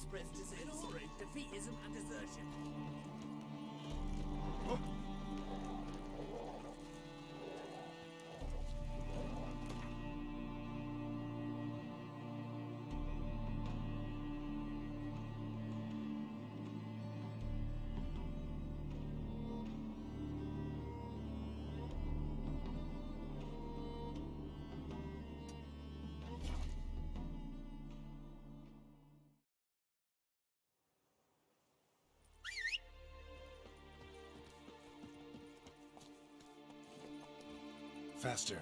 spreads disease, defeatism, and desertion. Faster.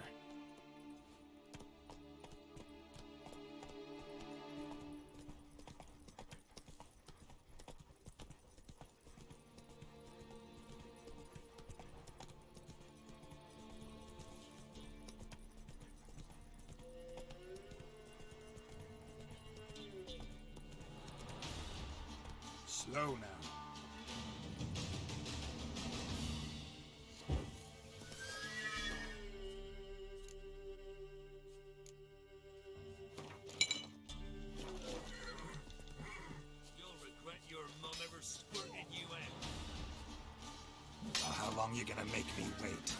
Slow now. How long you gonna make me wait?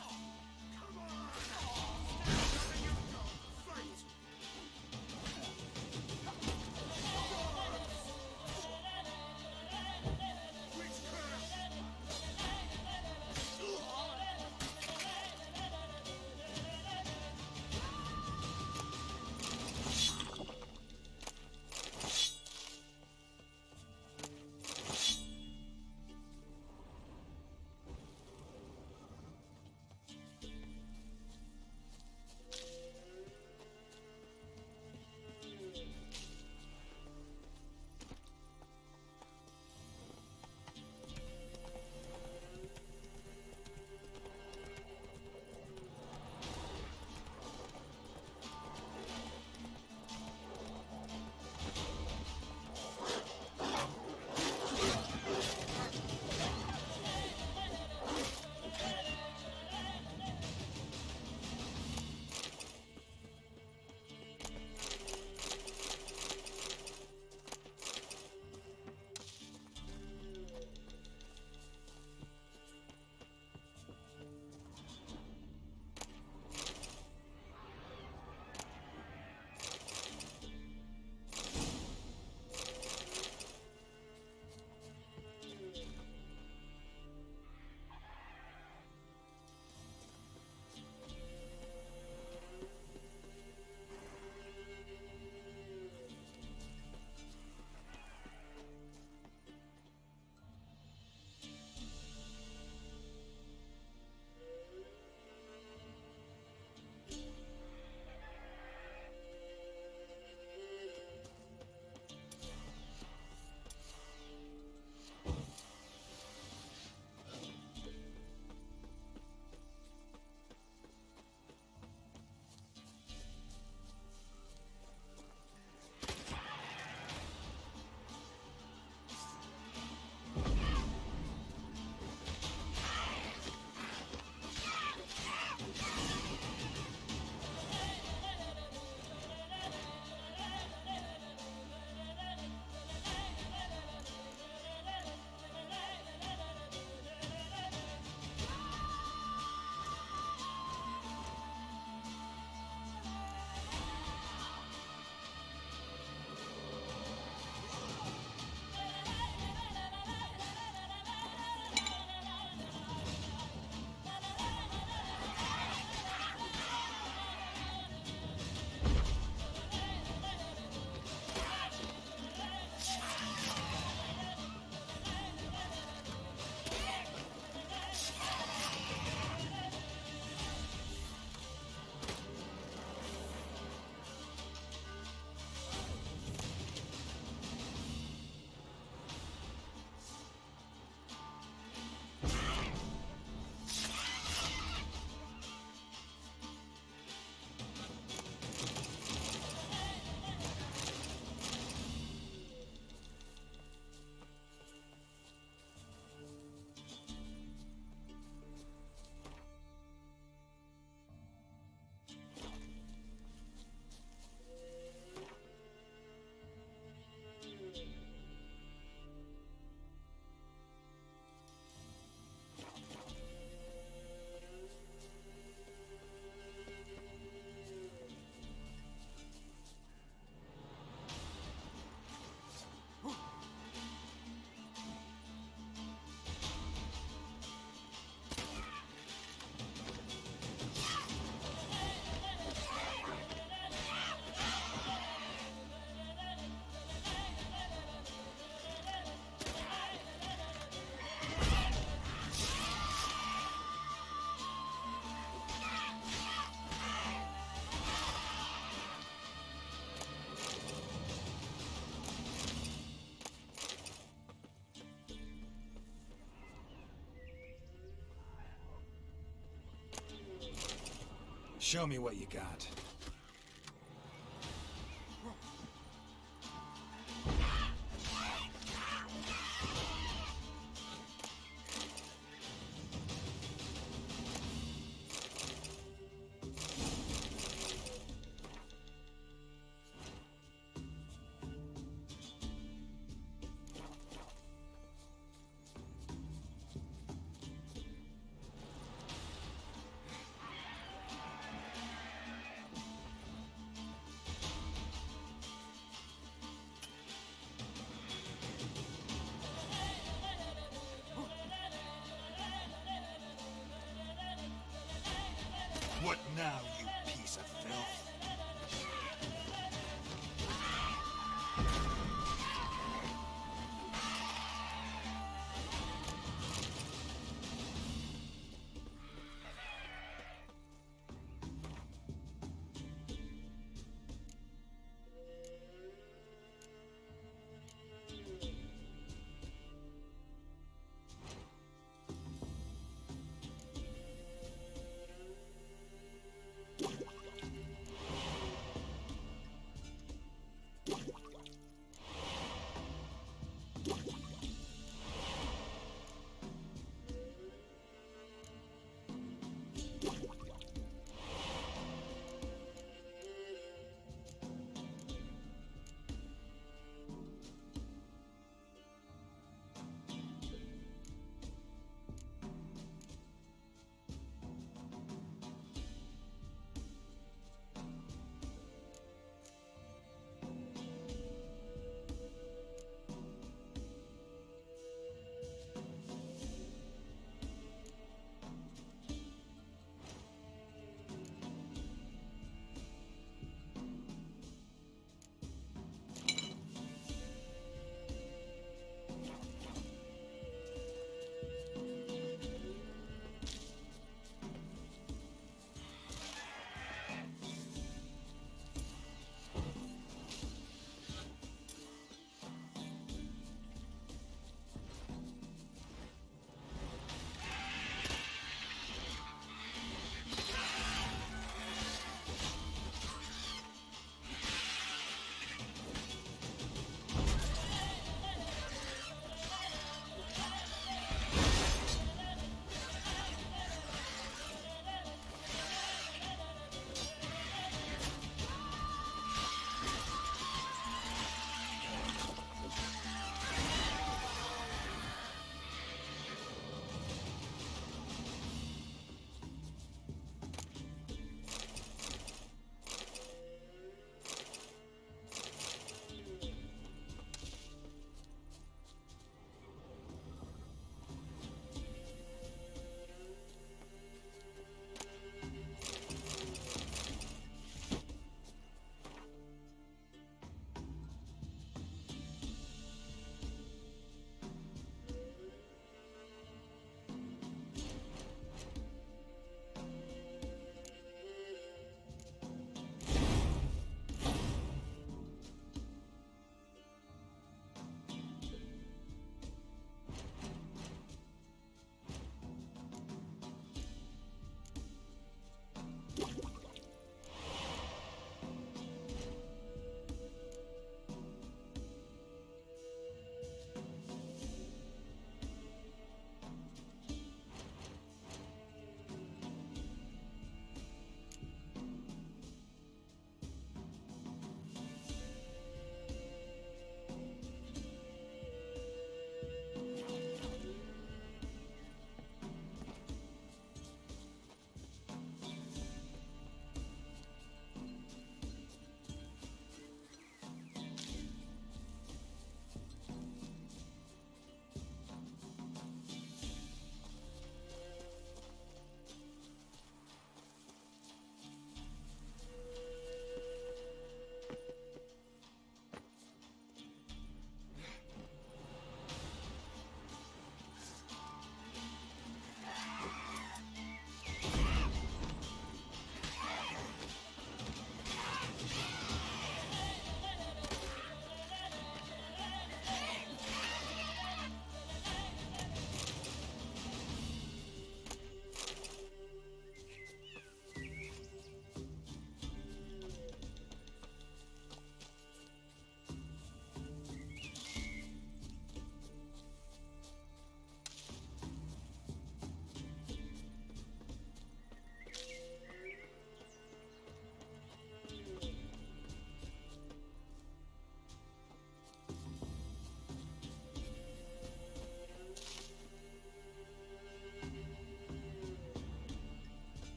Show me what you got. What now, you piece of filth?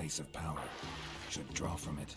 place of power. Should draw from it.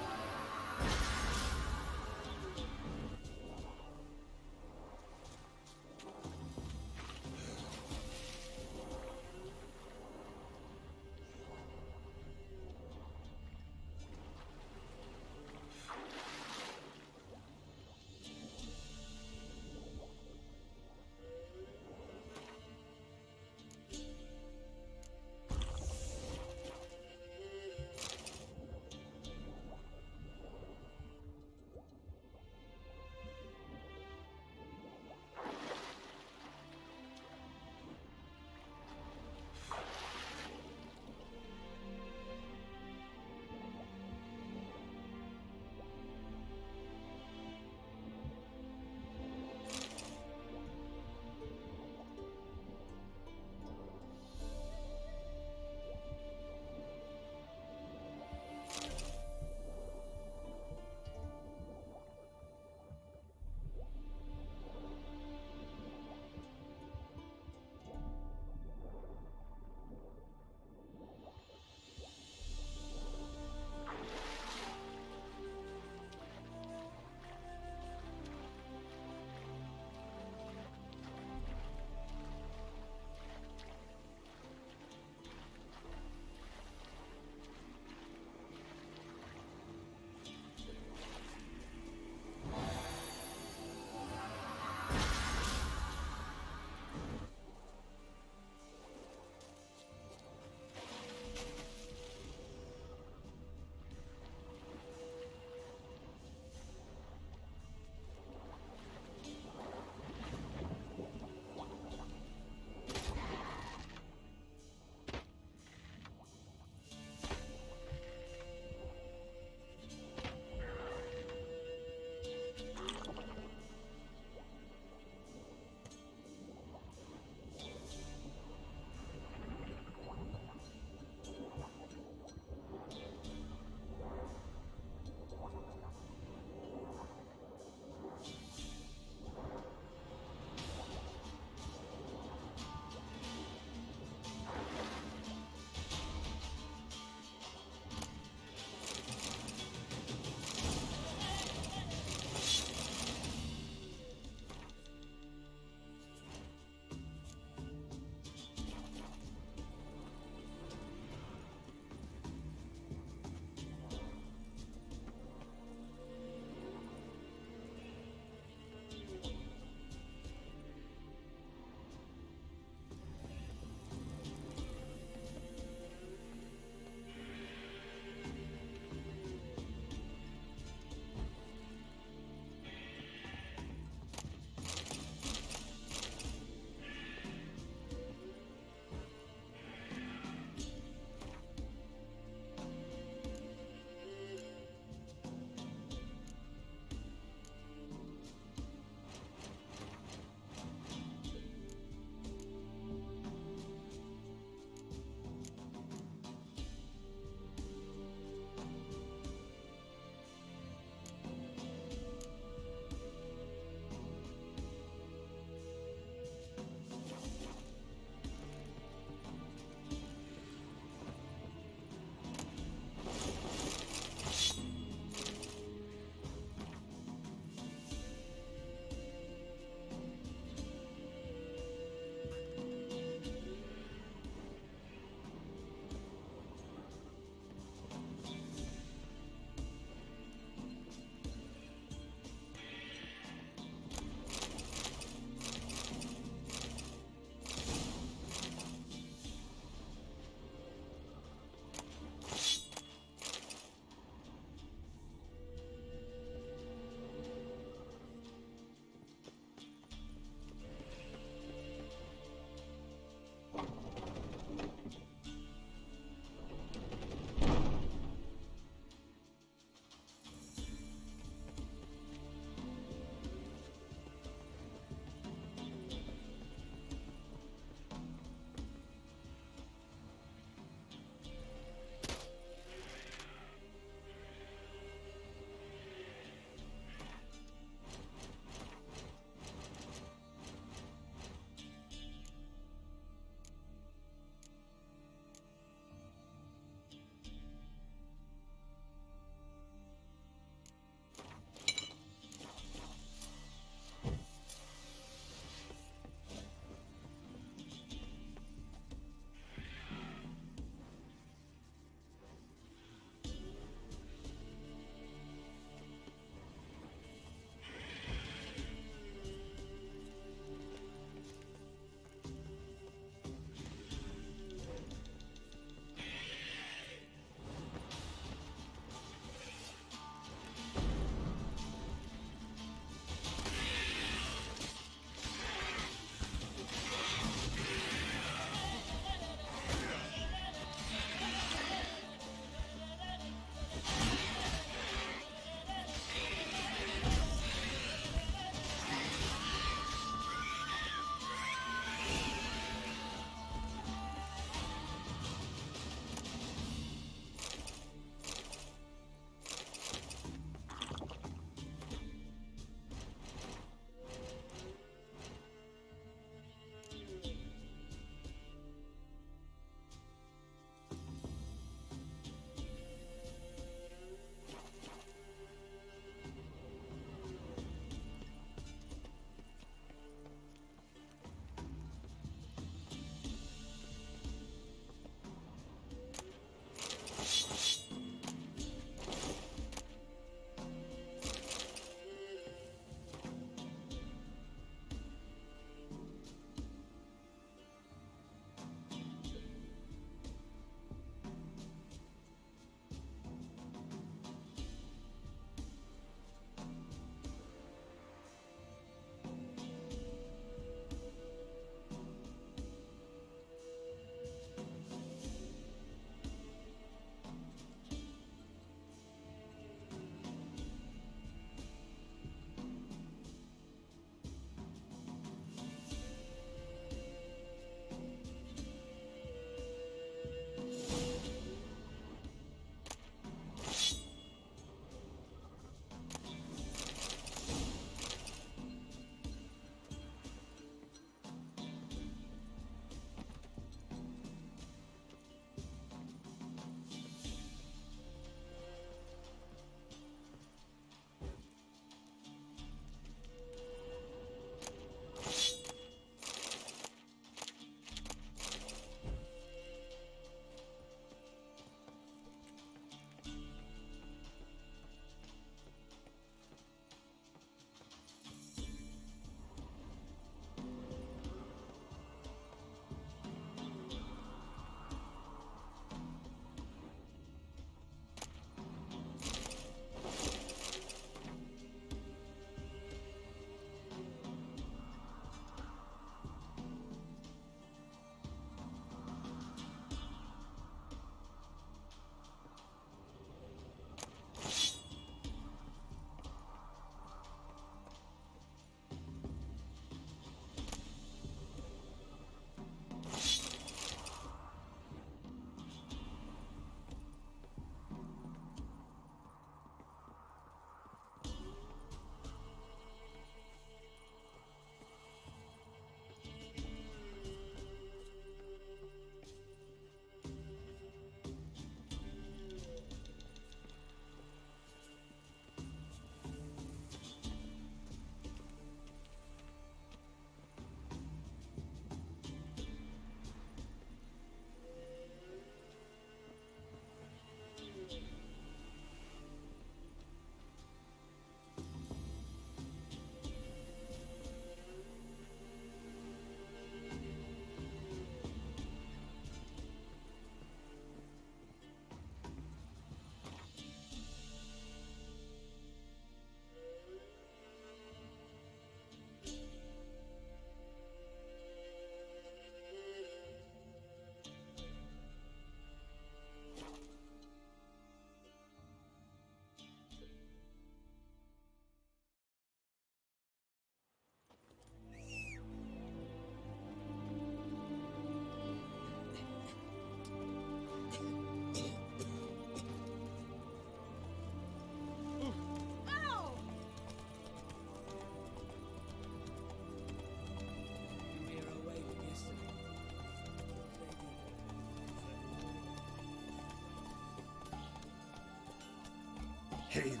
Okay then.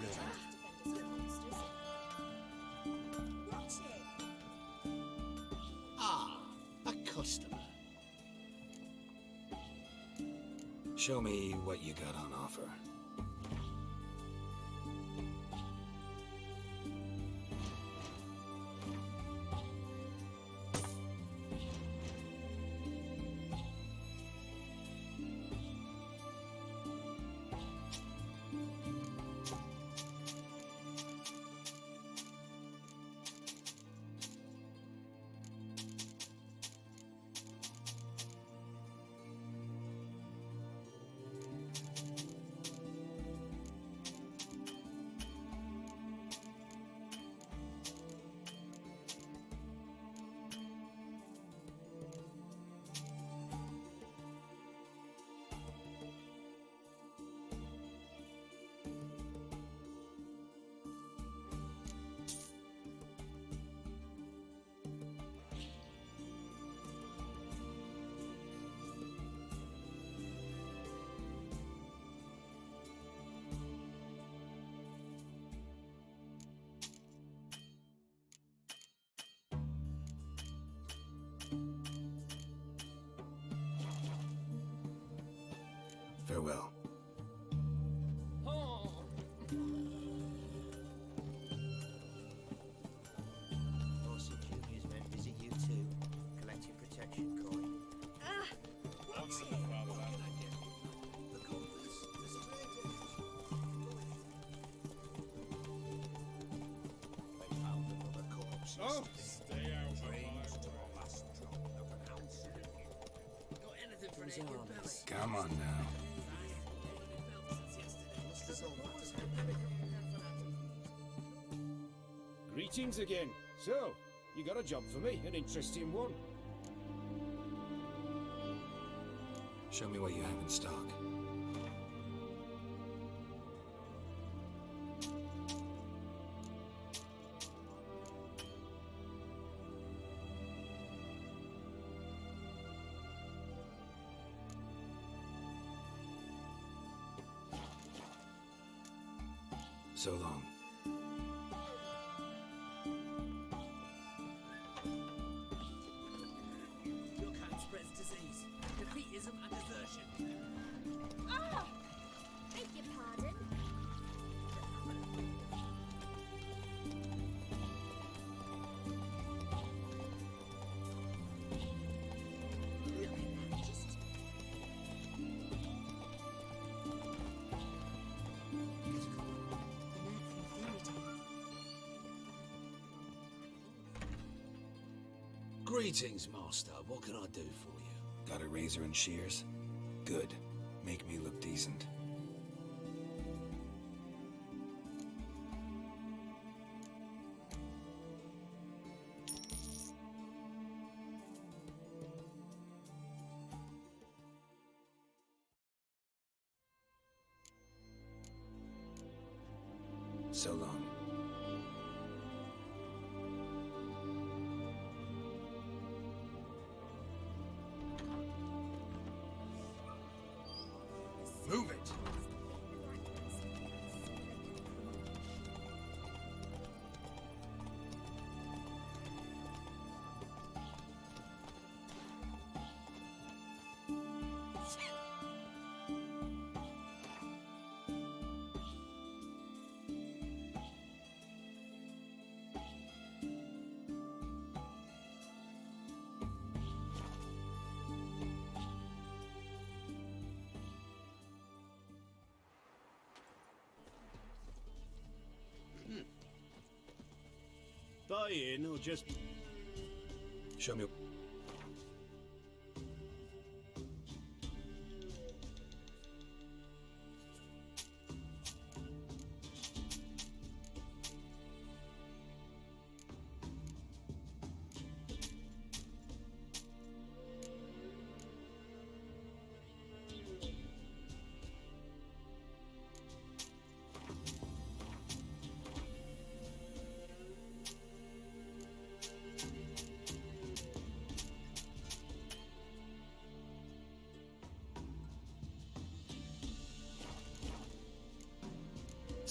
Ah, a customer. Show me what you got on offer. Farewell. Dorsey Junior's men visit you too, collecting protection coin. What's it? What can I do? The compass. There's a They found another corpse. Oh, stay out of my to way. the last drop of an ounce. Got anything for an aching belly? Come on now. Greetings again. So, you got a job for me, an interesting one. Show me what you have in stock. So long. Your kind spreads disease, defeatism, and desertion. Ah! Beg your pardon? Look at that, just... Greetings, Master. What can I do for you? Got a razor and shears? Good. Make me look decent. So long. Move it! Buy in or just... Show me.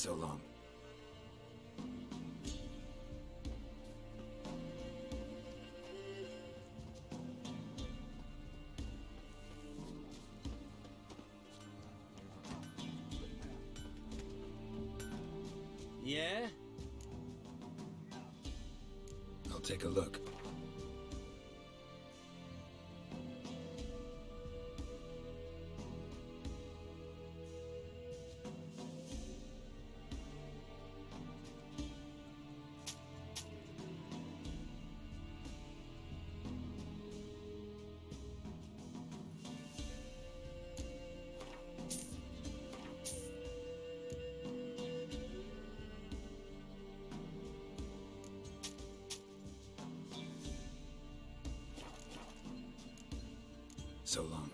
So long. Yeah? I'll take a look. So long.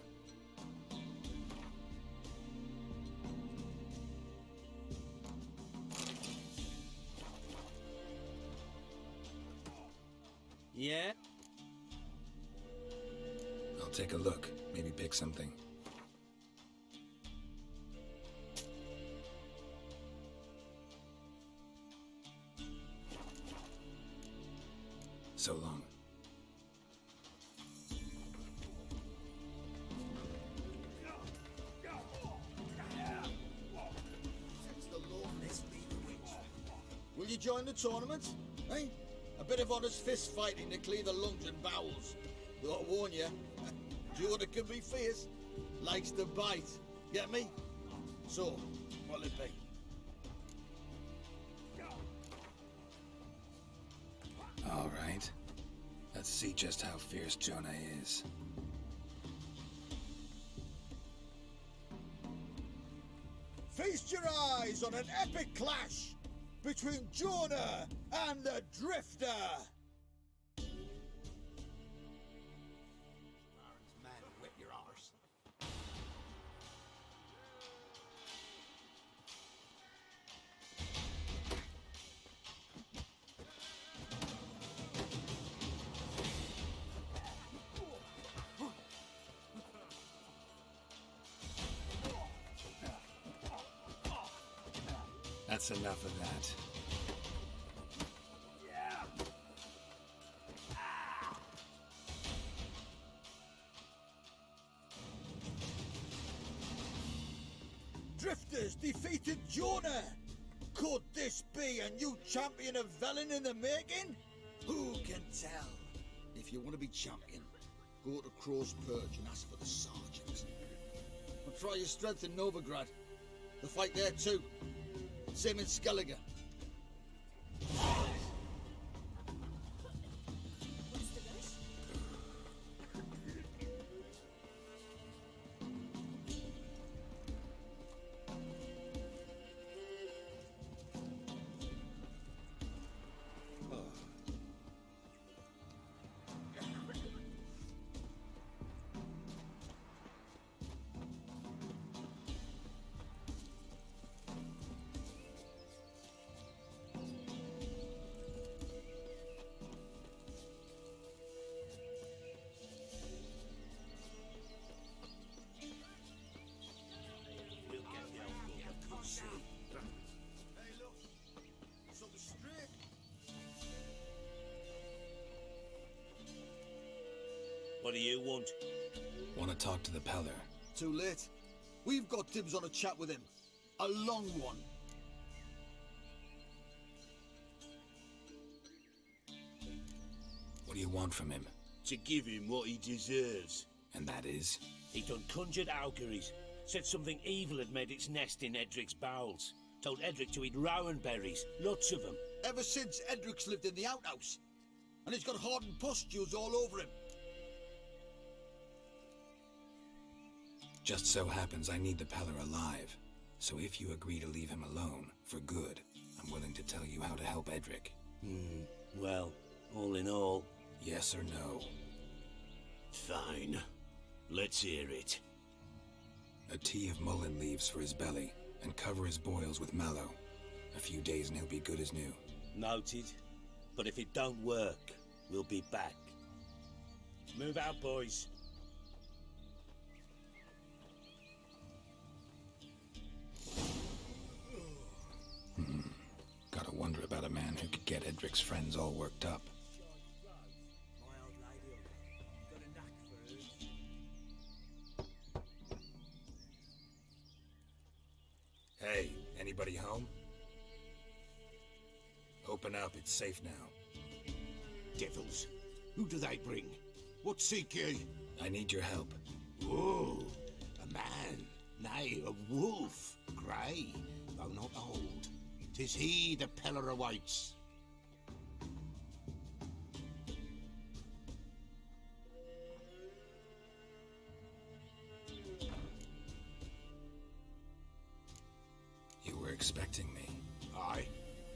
Yeah? I'll take a look. Maybe pick something. So long. Will you join the tournament? Eh? A bit of honest fist fighting to clear the lungs and bowels. Though I warn you, Jordan can be fierce. Likes to bite. Get me? So, what'll it be? All right. Let's see just how fierce Jonah is. Feast your eyes on an epic clash between Jonah and the Drifter! Man, whip your arse. That's enough of that. Drifters defeated Jonah! Could this be a new champion of Velen in the making? Who can tell? If you want to be champion, go to Crow's Perch and ask for the sergeant. And try your strength in Novigrad. The fight there too. Same in Skellige. What's the rush? What do you want? Want to talk to the Peller? Too late. We've got dibs on a chat with him. A long one. What do you want from him? To give him what he deserves. And that is? He done conjured auguries. Said something evil had made its nest in Edric's bowels. Told Edric to eat rowan berries. Lots of them. Ever since Edric's lived in the outhouse. And he's got hardened pustules all over him. Just so happens I need the Peller alive. So if you agree to leave him alone, for good, I'm willing to tell you how to help Edric. Well, all in all... Yes or no? Fine. Let's hear it. A tea of mullein leaves for his belly, and cover his boils with mallow. A few days and he'll be good as new. Noted. But if it don't work, we'll be back. Move out, boys. Gotta wonder about a man who could get Edric's friends all worked up. My old lady got a knack for her. Hey, anybody home? Open up, it's safe now. Devils. Who do they bring? What seek ye? I need your help. Oh, a man. Nay, a wolf. Grey, though not old. 'Tis he the Peller awaits. You were expecting me. Aye,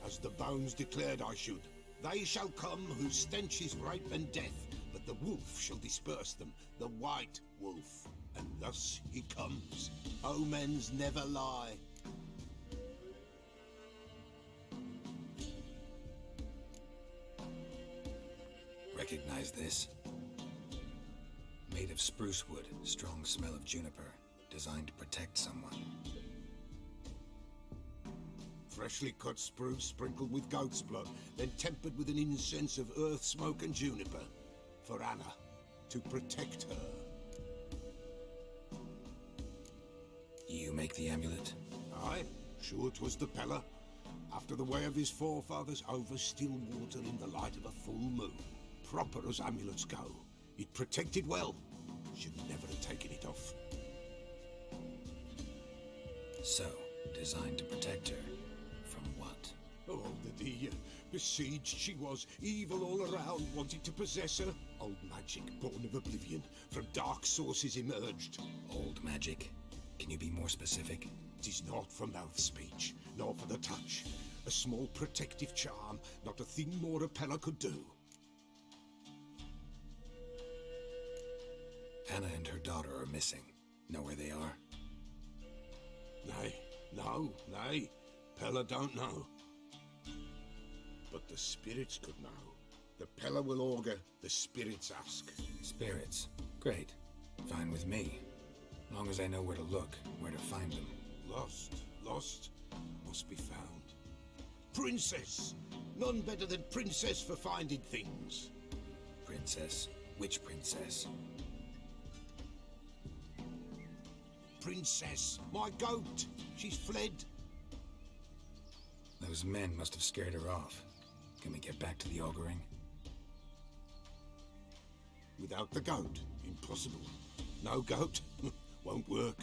as the bones declared I should. They shall come whose stench is rape and death, but the wolf shall disperse them, the white wolf. And thus he comes. Omens never lie. Recognize this? Made of spruce wood, strong smell of juniper, designed to protect someone. Freshly cut spruce sprinkled with goat's blood, then tempered with an incense of earth, smoke and juniper. For Anna, to protect her. You make the amulet? Aye, sure 'twas the Peller. After the way of his forefathers, over still water in the light of a full moon. Proper as amulets go. It protected well. Should never have taken it off. So, designed to protect her. From what? Oh, the besieged she was. Evil all around, wanted to possess her. Old magic, born of oblivion. From dark sources emerged. Old magic? Can you be more specific? 'Tis not for mouth speech, nor for the touch. A small protective charm, not a thing more a Peller could do. Anna and her daughter are missing. Know where they are? Nay. Peller don't know. But the spirits could know. The Peller will augur, the spirits ask. Spirits. Great. Fine with me. Long as I know where to look, where to find them. Lost, must be found. Princess! None better than Princess for finding things. Princess? Which princess? Princess, my goat! She's fled. Those men must have scared her off. Can we get back to the auguring? Without the goat, impossible. No goat, won't work.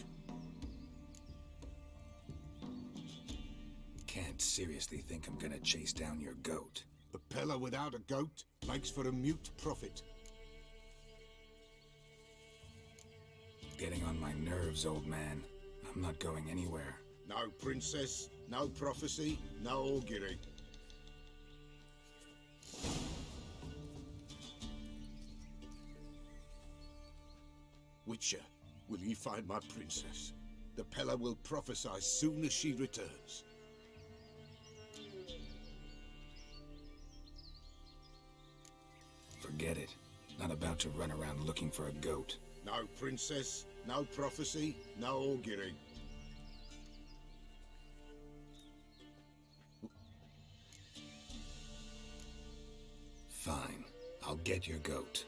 Can't seriously think I'm gonna chase down your goat. A Peller without a goat makes for a mute prophet. Getting on my nerves, old man. I'm not going anywhere. No princess, no prophecy, no augury. Witcher, will ye find my princess? The Peller will prophesy soon as she returns. Forget it. Not about to run around looking for a goat. No princess, no prophecy, no augury. Fine. I'll get your goat.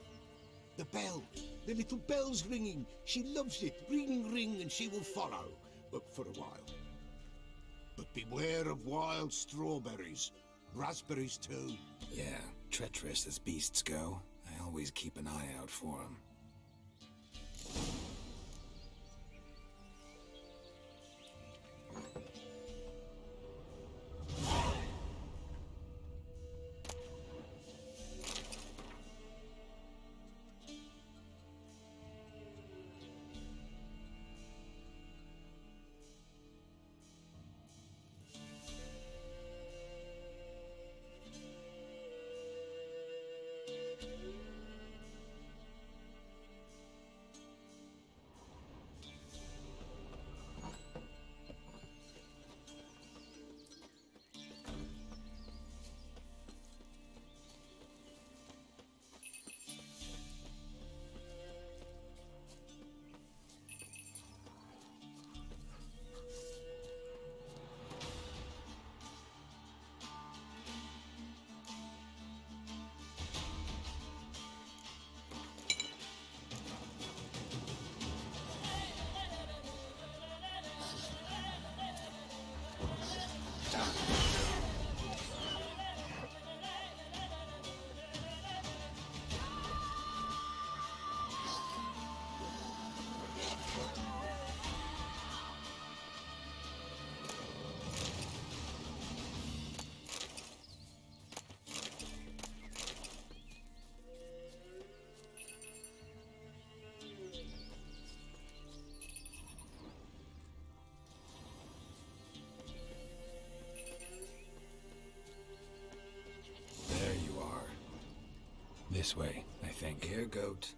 The bell! The little bell's ringing. She loves it. Ring, ring, and she will follow. But for a while. But beware of wild strawberries. Raspberries, too. Yeah, treacherous as beasts go. I always keep an eye out for them. This way, I think. Here, goat.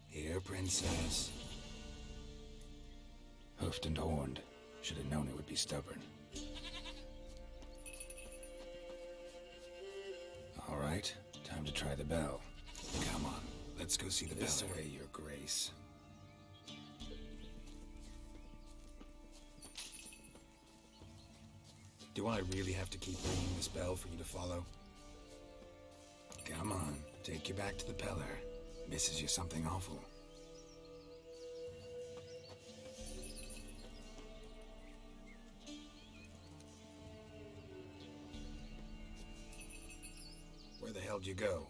Here, princess. Hoofed and horned. Should have known it would be stubborn. All right, time to try the bell. Come on, let's go see the bell. This way, your grace. Do I really have to keep ringing this bell for you to follow? Come on, take you back to the Peller. Misses you something awful. Where the hell'd you go?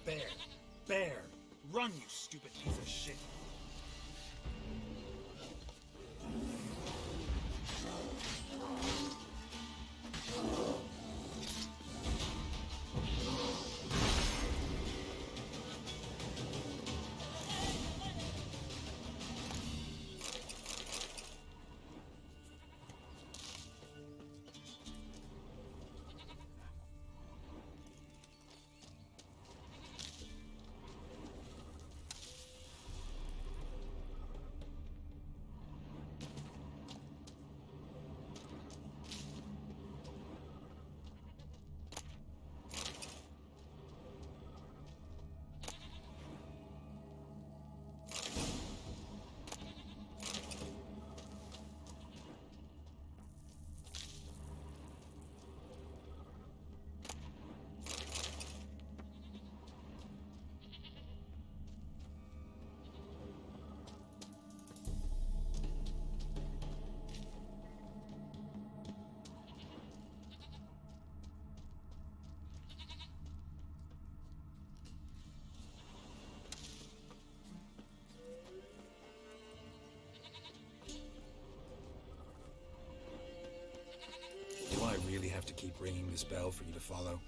Bear! Bear! Run, you stupid piece of shit! Do I really have to keep ringing this bell for you to follow?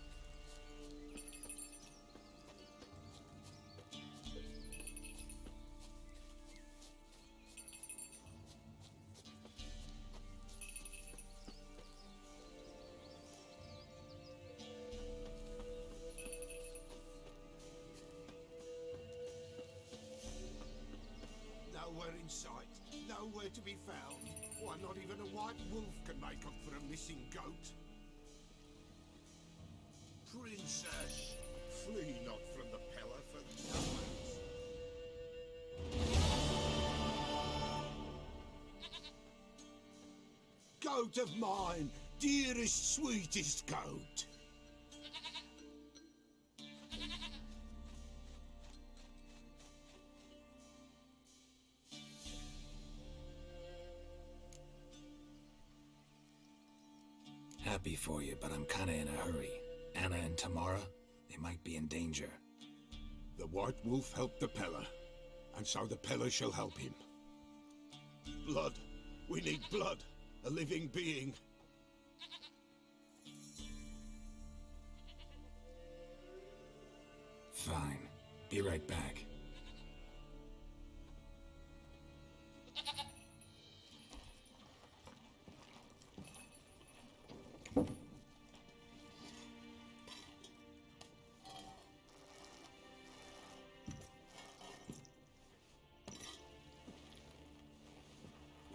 Nowhere in sight, nowhere to be found. Why, not even a white wolf can make up for a missing goat. Princess, flee not from the Peller for nothing. Goat of mine, dearest, sweetest goat. Happy for you, but I'm kinda in a hurry. Anna and Tamara, they might be in danger. The White Wolf helped the Peller, and so the Peller shall help him. Blood. We need blood. A living being. Fine. Be right back.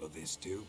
Will this do?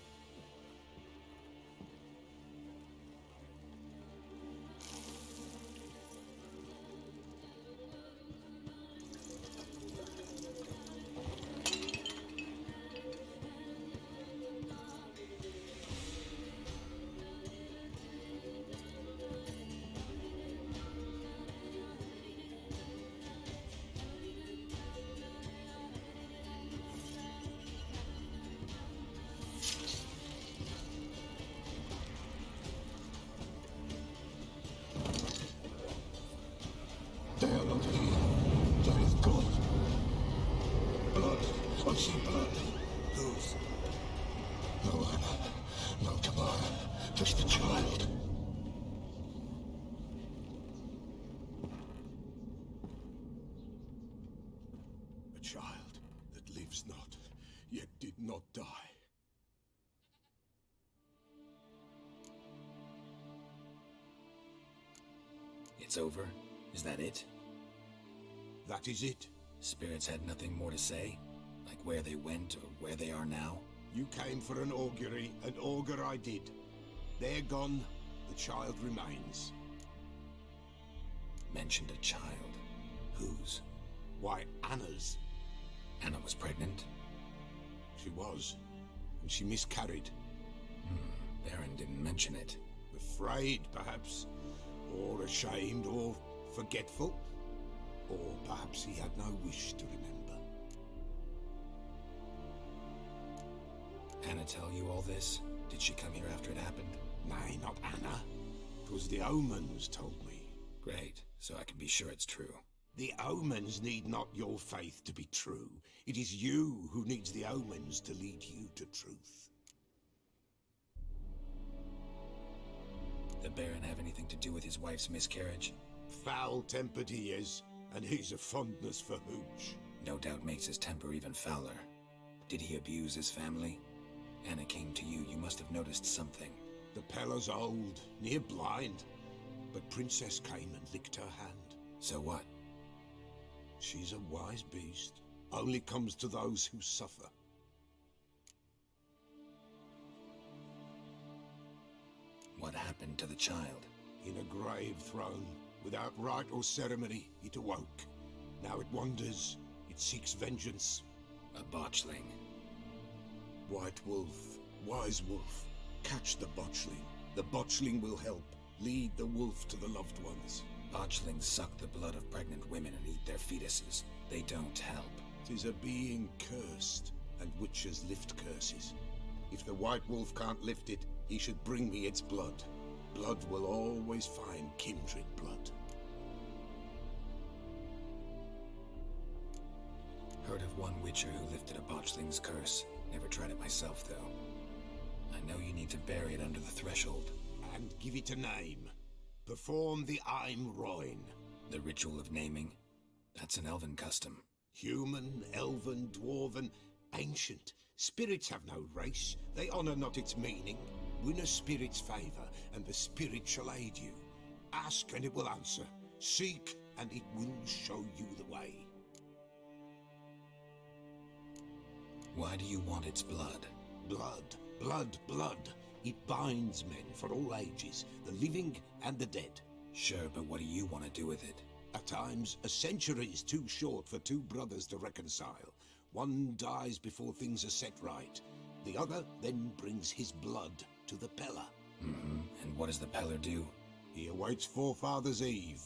They are not here. There is blood. Blood. I see blood. Whose? No Anna. No Tamara. Just a child. A child that lives not, yet did not die. It's over? Is that it? That is it. Spirits had nothing more to say? Like where they went or where they are now? You came for an augury, an augur I did. They're gone, the child remains. Mentioned a child. Whose? Why, Anna's. Anna was pregnant? She was, and she miscarried. Baron didn't mention it. Afraid, perhaps, or ashamed, or forgetful. Or perhaps he had no wish to remember. Anna tell you all this? Did she come here after it happened? Nay, not Anna. 'Twas the omens told me. Great, so I can be sure it's true. The omens need not your faith to be true. It is you who needs the omens to lead you to truth. The Baron have anything to do with his wife's miscarriage? Foul-tempered he is, and he's a fondness for hooch. No doubt makes his temper even fouler. Did he abuse his family? Anna came to you, you must have noticed something. The Pella's old, near blind, but Princess came and licked her hand. So what? She's a wise beast. Only comes to those who suffer. What happened to the child? In a grave thrown, without rite or ceremony, it awoke. Now it wanders, it seeks vengeance. A botchling. White Wolf, wise wolf, catch the botchling. The botchling will help, lead the wolf to the loved ones. Botchlings suck the blood of pregnant women and eat their fetuses. They don't help. 'Tis a being cursed, and witches lift curses. If the White Wolf can't lift it, he should bring me its blood. Blood will always find kindred blood. Heard of one witcher who lifted a botchling's curse. Never tried it myself, though. I know you need to bury it under the threshold. And give it a name. Perform the Aim Roin. The ritual of naming? That's an elven custom. Human, elven, dwarven, ancient. Spirits have no race. They honor not its meaning. Win a spirit's favor, and the spirit shall aid you. Ask, and it will answer. Seek, and it will show you the way. Why do you want its blood? Blood, blood, blood. It binds men for all ages, the living and the dead. Sure, but what do you want to do with it? At times, a century is too short for two brothers to reconcile. One dies before things are set right. The other then brings his blood to the Pella. And what does the Peller do? He awaits Forefather's Eve.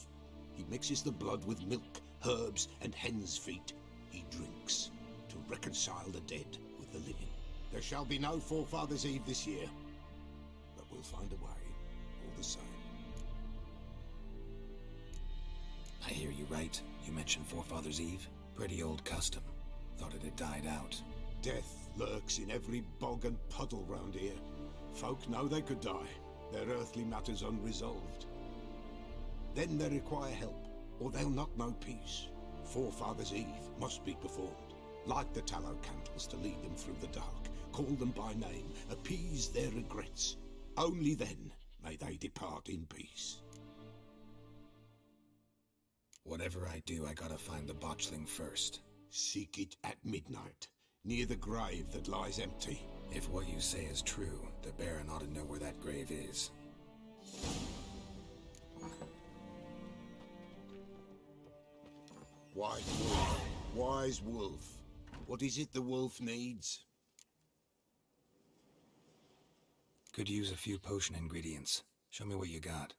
He mixes the blood with milk, herbs, and hen's feet. He drinks to reconcile the dead with the living. There shall be no Forefather's Eve this year, but we'll find a way, all the same. I hear you right. You mentioned Forefather's Eve? Pretty old custom. Thought it had died out. Death lurks in every bog and puddle round here. Folk know they could die, their earthly matters unresolved. Then they require help, or they'll not know peace. Forefather's Eve must be performed. Light the tallow candles to lead them through the dark. Call them by name, appease their regrets. Only then may they depart in peace. Whatever I do, I gotta find the botchling first. Seek it at midnight, near the grave that lies empty. If what you say is true, the Baron ought to know where that grave is. White Wolf, wise wolf. What is it the wolf needs? Could use a few potion ingredients. Show me what you got.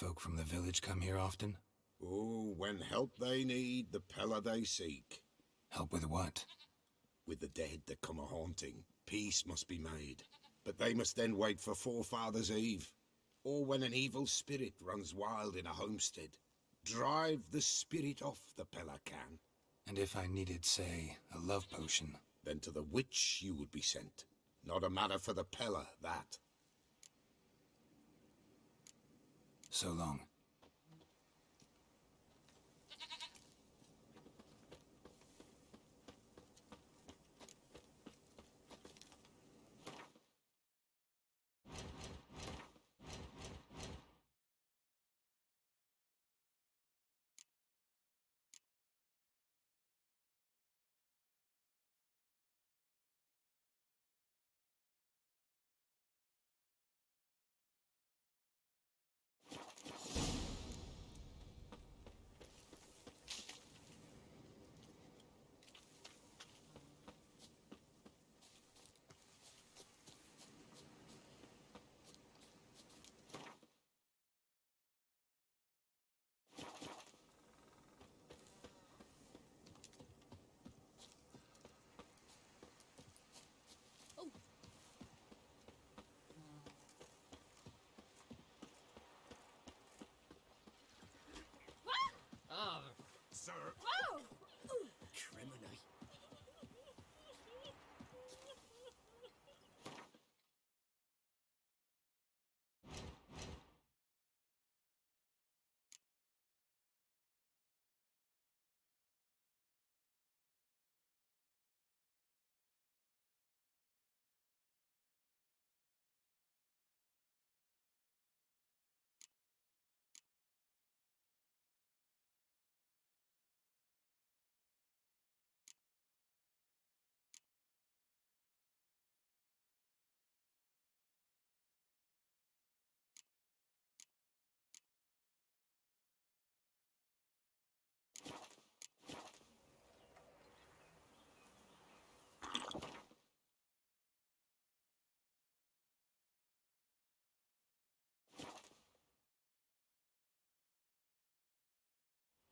Folk from the village come here often? Oh, when help they need, the Pella they seek. Help with what? With the dead that come a-haunting, peace must be made. But they must then wait for Forefathers' Eve, or when an evil spirit runs wild in a homestead. Drive the spirit off, the Pella can. And if I needed, say, a love potion? Then to the witch you would be sent. Not a matter for the Pella, that. So long. Whoa! Criminy.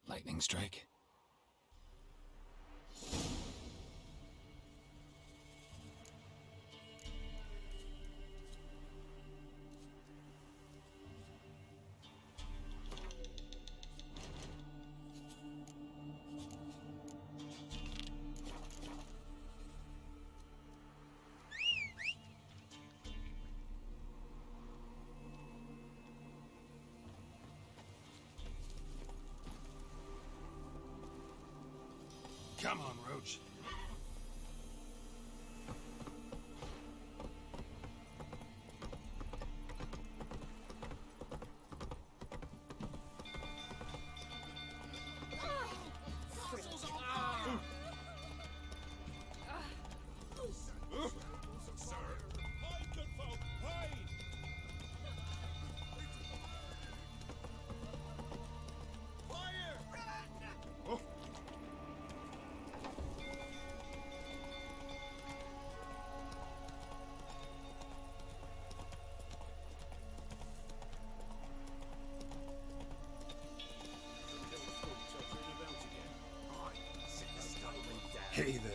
Lightning strike? Come on, Roach. Hey there.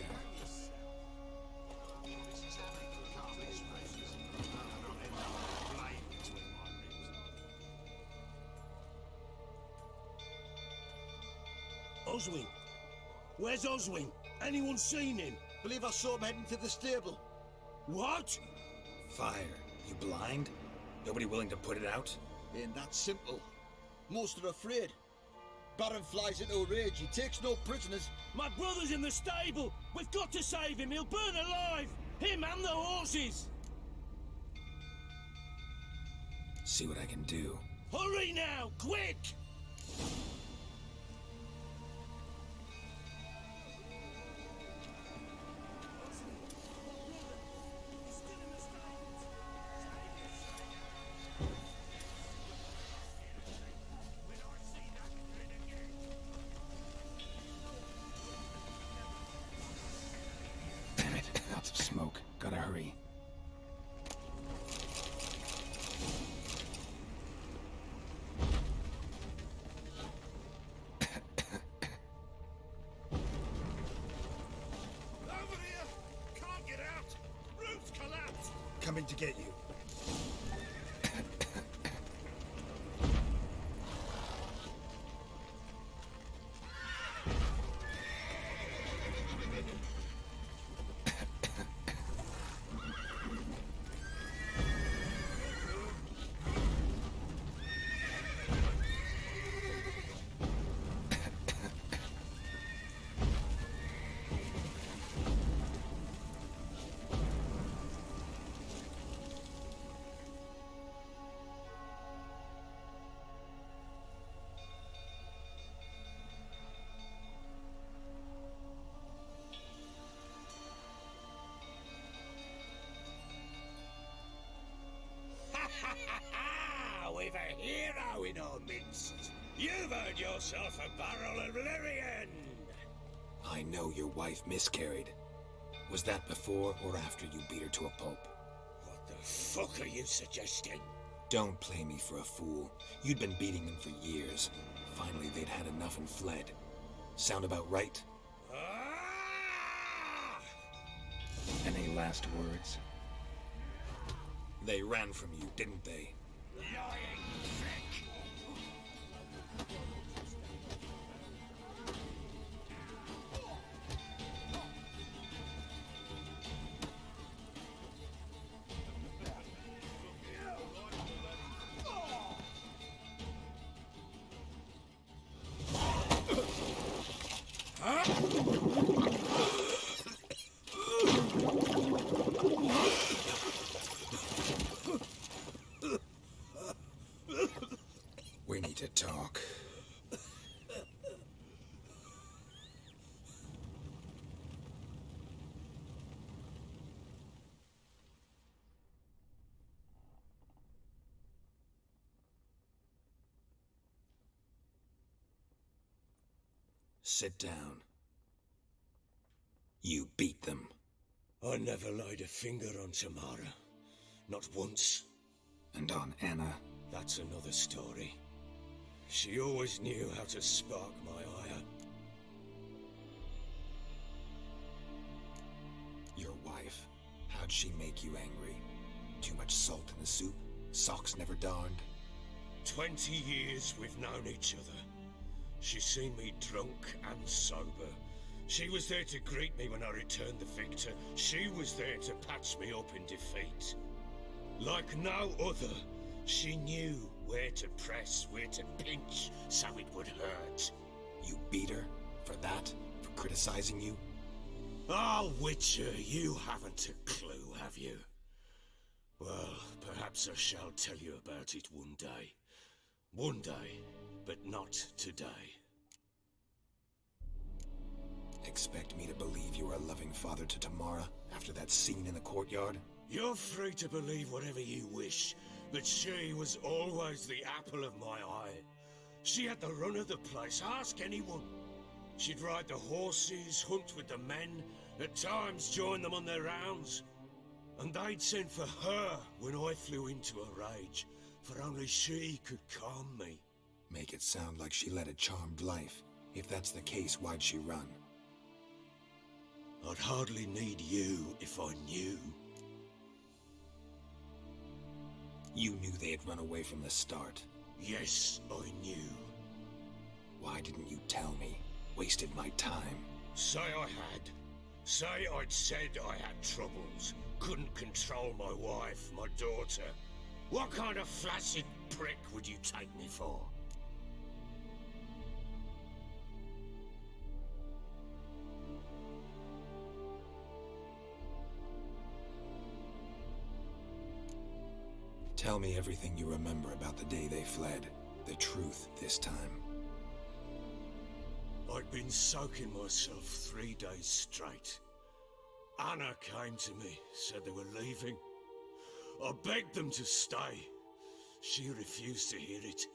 Oswin? Where's Oswin? Anyone seen him? Believe I saw him heading to the stable. What? Fire. You blind? Nobody willing to put it out? Ain't that simple. Most are afraid. Baron flies into a rage. He takes no prisoners. My brother's in the stable! We've got to save him! He'll burn alive! Him and the horses! See what I can do. Hurry now! Quick! Damn it. Lots of smoke. Gotta hurry. coming to get you. We've a hero in our midst. You've earned yourself a barrel of Lyrian. I know your wife miscarried. Was that before or after you beat her to a pulp? What the fuck are you suggesting? Don't play me for a fool. You'd been beating them for years. Finally, they'd had enough and fled. Sound about right? Ah! Any last words? They ran from you, didn't they? Lying prick! We need to talk. Sit down. You beat them. I never laid a finger on Tamara. Not once. And on Anna. That's another story. She always knew how to spark my ire. Your wife. How'd she make you angry? Too much salt in the soup? Socks never darned? 20 years we've known each other. She's seen me drunk and sober. She was there to greet me when I returned the victor. She was there to patch me up in defeat. Like no other, she knew where to press, where to pinch, so it would hurt. You beat her? For that? For criticizing you? Ah, Witcher, you haven't a clue, have you? Well, perhaps I shall tell you about it one day. One day, but not today. Expect me to believe you were a loving father to Tamara after that scene in the courtyard? You're free to believe whatever you wish, but she was always the apple of my eye. She had the run of the place, ask anyone. She'd ride the horses, hunt with the men, at times join them on their rounds. And they'd send for her when I flew into a rage, for only she could calm me. Make it sound like she led a charmed life. If that's the case, why'd she run? I'd hardly need you if I knew. You knew they had run away from the start. Yes, I knew. Why didn't you tell me? Wasted my time. Say I had. Say I'd said I had troubles. Couldn't control my wife, my daughter. What kind of flaccid prick would you take me for? Tell me everything you remember about the day they fled. The truth this time. I'd been soaking myself 3 days straight. Anna came to me, said they were leaving. I begged them to stay. She refused to hear it.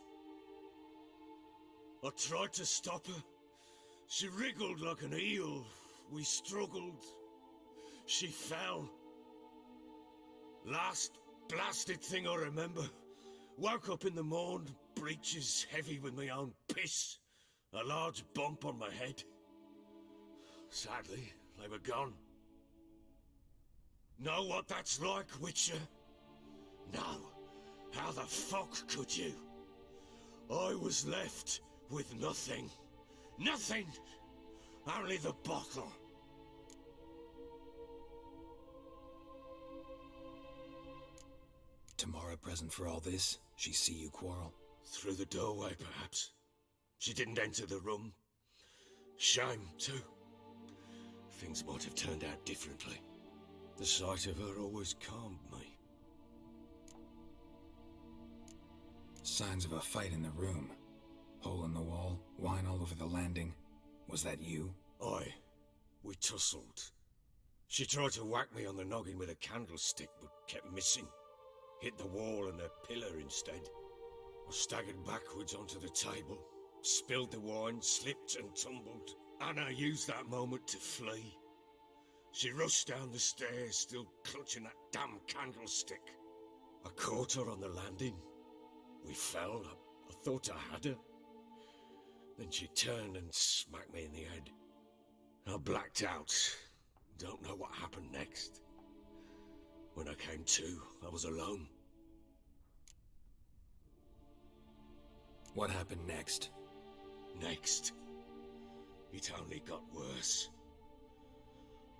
I tried to stop her. She wriggled like an eel. We struggled. She fell. Last blasted thing I remember. Woke up in the morn, breeches heavy with my own piss. A large bump on my head. Sadly, they were gone. Know what that's like, Witcher? No. How the fuck could you? I was left with nothing. Nothing! Only the bottle. Tamara present for all this? She see you quarrel? Through the doorway, perhaps. She didn't enter the room. Shame, too. Things might have turned out differently. The sight of her always calmed me. Signs of a fight in the room. Hole in the wall, wine all over the landing. Was that you? Aye. We tussled. She tried to whack me on the noggin with a candlestick, but kept missing. Hit the wall and a pillar instead. I staggered backwards onto the table, spilled the wine, slipped and tumbled. Anna used that moment to flee. She rushed down the stairs, still clutching that damn candlestick. I caught her on the landing. We fell. I thought I had her. Then she turned and smacked me in the head. I blacked out. Don't know what happened next. When I came to, I was alone. What happened next? Next, it only got worse.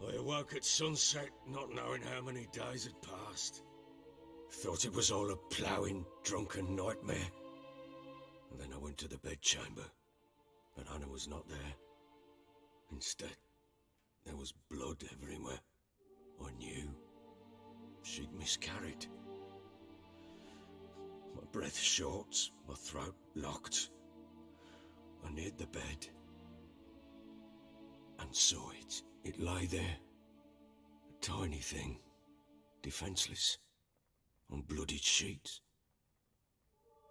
I awoke at sunset, not knowing how many days had passed. Thought it was all a ploughing, drunken nightmare. And then I went to the bedchamber, but Anna was not there. Instead, there was blood everywhere. I knew she'd miscarried. My breath short, my throat locked. I neared the bed and saw it. It lay there, a tiny thing, defenseless, on bloodied sheets,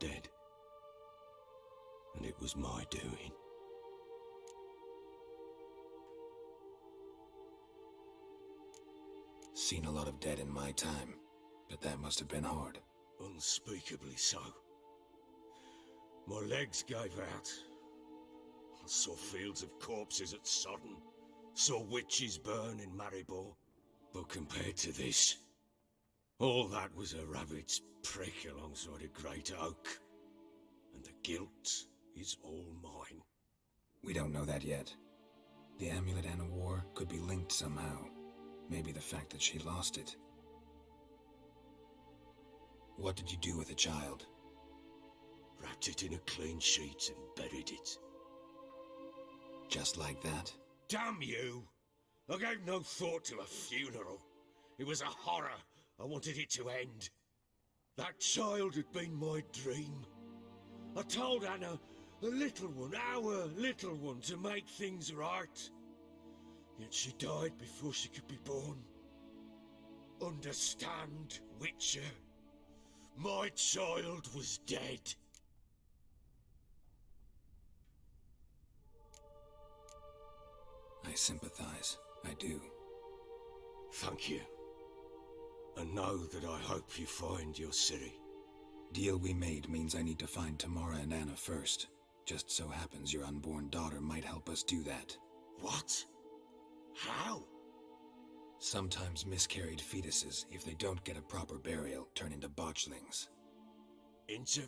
dead. And it was my doing. Seen a lot of dead in my time, but that must have been hard. Unspeakably so. My legs gave out. I saw fields of corpses at Sodden. Saw witches burn in Maribor. But compared to this, all that was a rabbit's prick alongside a great oak. And the guilt is all mine. We don't know that yet. The amulet Anna wore could be linked somehow. Maybe the fact that she lost it. What did you do with the child? Wrapped it in a clean sheet and buried it. Just like that? Damn you! I gave no thought to a funeral. It was a horror. I wanted it to end. That child had been my dream. I told Anna, the little one, our little one, to make things right. Yet she died before she could be born. Understand, Witcher? My child was dead. I sympathize. I do. Thank you. And know that I hope you find your Ciri. Deal we made means I need to find Tamara and Anna first. Just so happens your unborn daughter might help us do that. What? How? Sometimes miscarried fetuses, if they don't get a proper burial, turn into botchlings. Into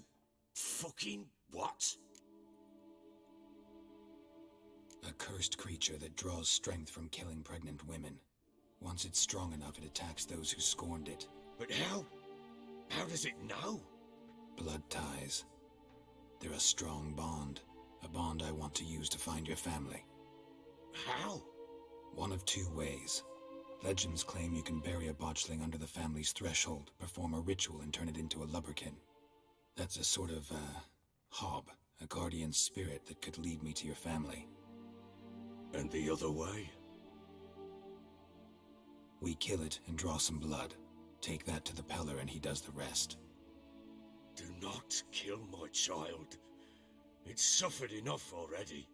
fucking what? A cursed creature that draws strength from killing pregnant women. Once it's strong enough, it attacks those who scorned it. But how? How does it know? Blood ties. They're a strong bond. A bond I want to use to find your family. How? One of two ways. Legends claim you can bury a botchling under the family's threshold, perform a ritual, and turn it into a lubberkin. That's a sort of, hob, a guardian spirit that could lead me to your family. And the other way? We kill it and draw some blood. Take that to the Peller and he does the rest. Do not kill my child. It's suffered enough already.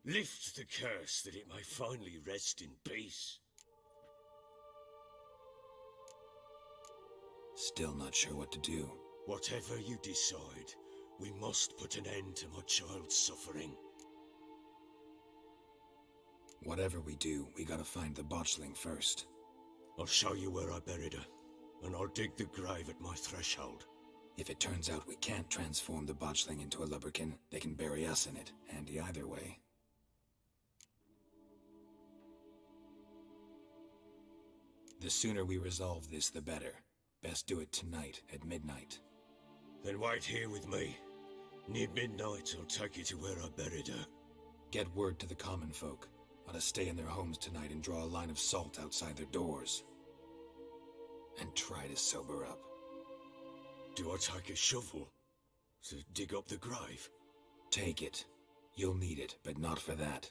Lift the curse that it may finally rest in peace. Still not sure what to do. Whatever you decide, we must put an end to my child's suffering. Whatever we do, we gotta find the botchling first. I'll show you where I buried her, and I'll dig the grave at my threshold. If it turns out we can't transform the botchling into a lubberkin, they can bury us in it. Handy either way. The sooner we resolve this, the better. Best do it tonight, at midnight. Then wait here with me. Near midnight, I'll take you to where I buried her. Get word to the common folk. Ought to stay in their homes tonight and draw a line of salt outside their doors. And try to sober up. Do I take a shovel to dig up the grave? Take it. You'll need it, but not for that.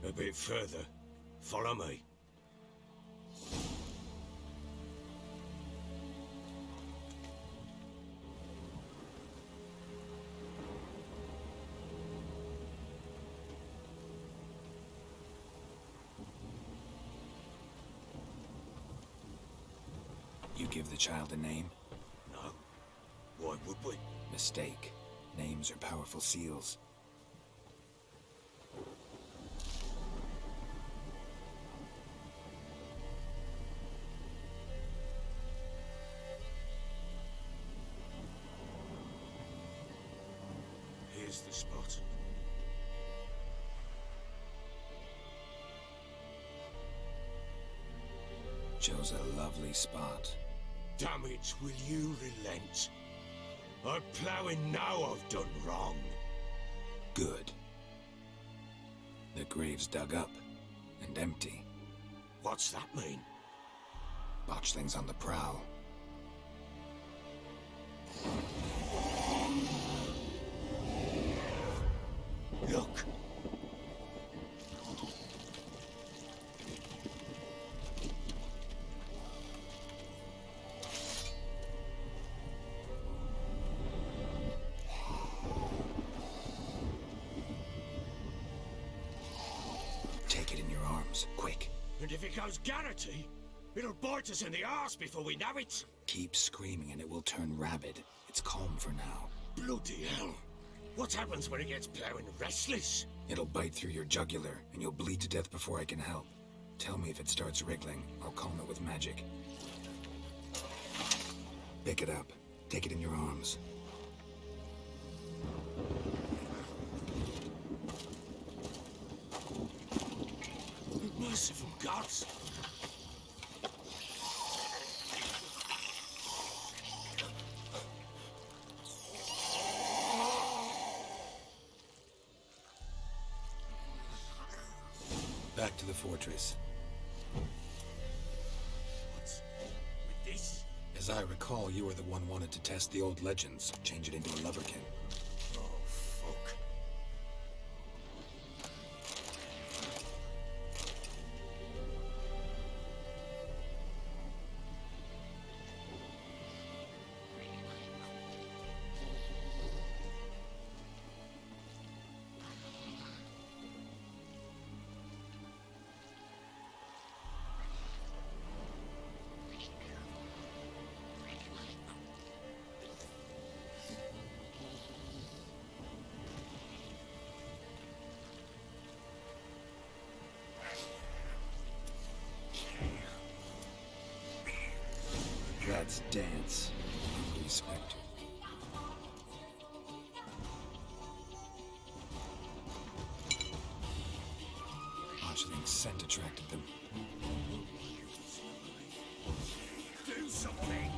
A bit further. Follow me. You give the child a name? No. Why would we? Mistake. Names are powerful seals. Here's the spot. Chose a lovely spot. Damn it, will you relent? I'm ploughing now I've done wrong. Good. The grave's dug up and empty. What's that mean? Botchling's on the prowl. Look! Take it in your arms, quick. And if it goes Garrity, it'll bite us in the arse before we know it. Keep screaming and it will turn rabid. It's calm for now. Bloody hell. What happens when it gets ploughing restless? It'll bite through your jugular, and you'll bleed to death before I can help. Tell me if it starts wriggling. I'll calm it with magic. Pick it up. Take it in your arms. Merciful gods! Back to the fortress. What's with this? As I recall, you were the one wanted to test the old legends, change it into a lubberkin. Oh, fuck. That's dance. Respect. Botchling's scent attracted them. Do something!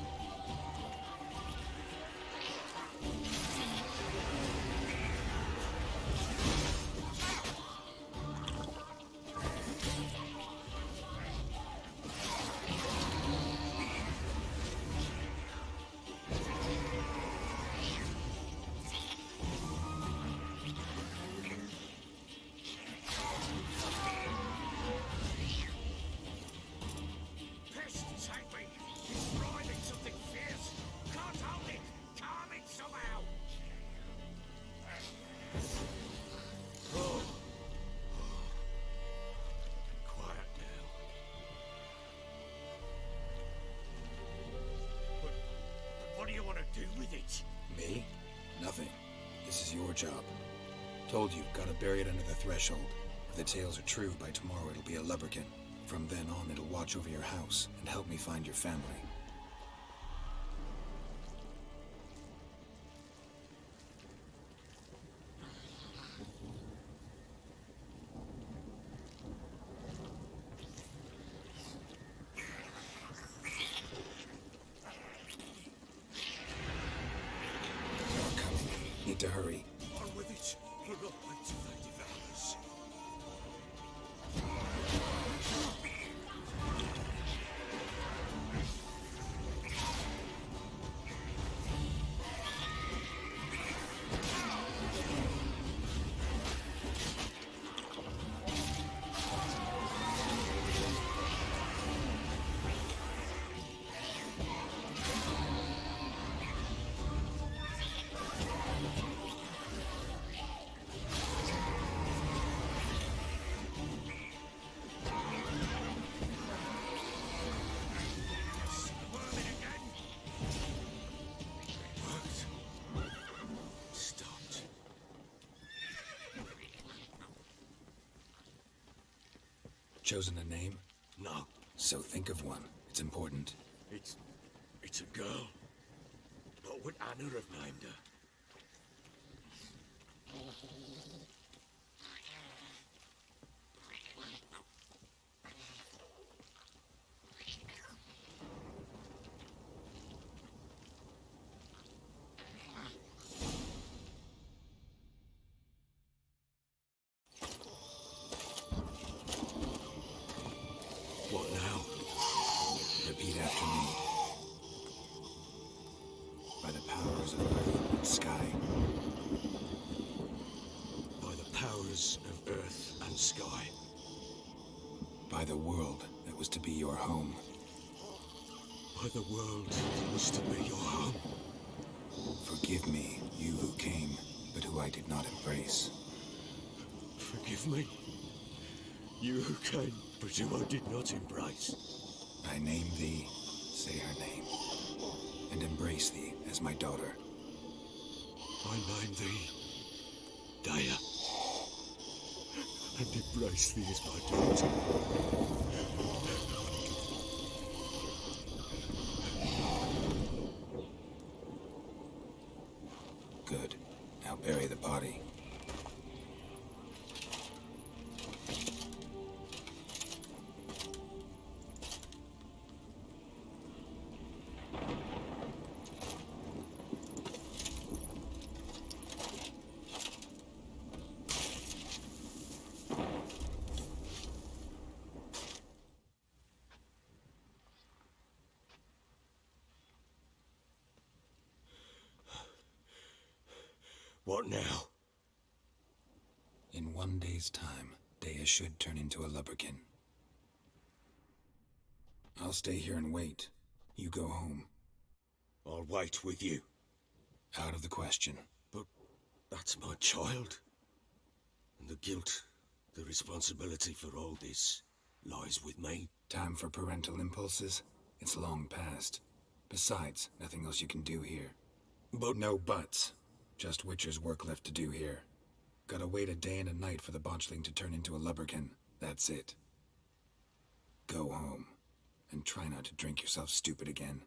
Pest, take me! He's writhing something Told you, gotta bury it under the threshold. If the tales are true, by tomorrow it'll be a lubberkin. From then on, it'll watch over your house and help me find your family. You're coming. Need to hurry. On with it. We'll not wait till they devour us. Stopped. Chosen a name? No, So think of one. It's important. it's a girl. What would Anna have named her? What now? Repeat after me. By the powers of earth and sky. By the powers of earth and sky. By the world that was to be your home. By the world that was to be your home. Forgive me, you who came, but who I did not embrace. Forgive me. You who came, but who I did not embrace. I name thee, say her name, and embrace thee as my daughter. I name thee Daya, and embrace thee as my daughter. Good. Now bury the body. What now? In 1 day's time, Daya should turn into a lubberkin. I'll stay here and wait. You go home. I'll wait with you. Out of the question. But that's my child. And the guilt, the responsibility for all this lies with me. Time for parental impulses? It's long past. Besides, nothing else you can do here. But No buts. Just Witcher's work left to do here. Gotta wait a day and a night for the botchling to turn into a lubberkin. That's it. Go home. And try not to drink yourself stupid again.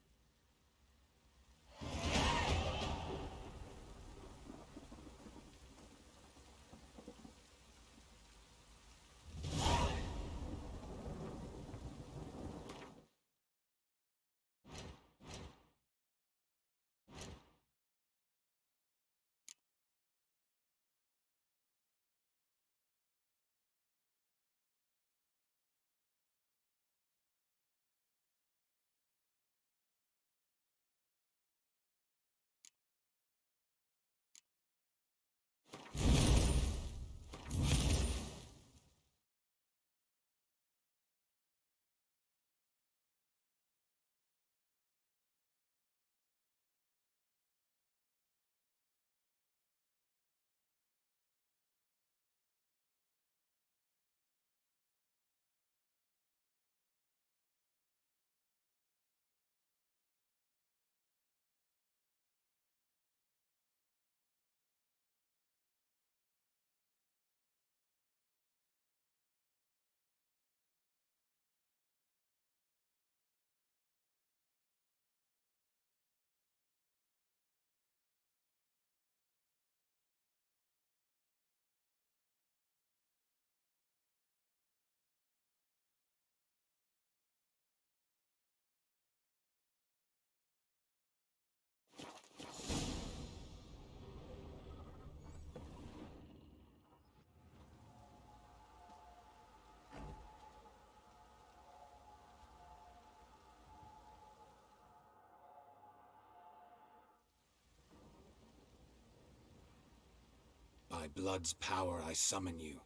By blood's power I summon you.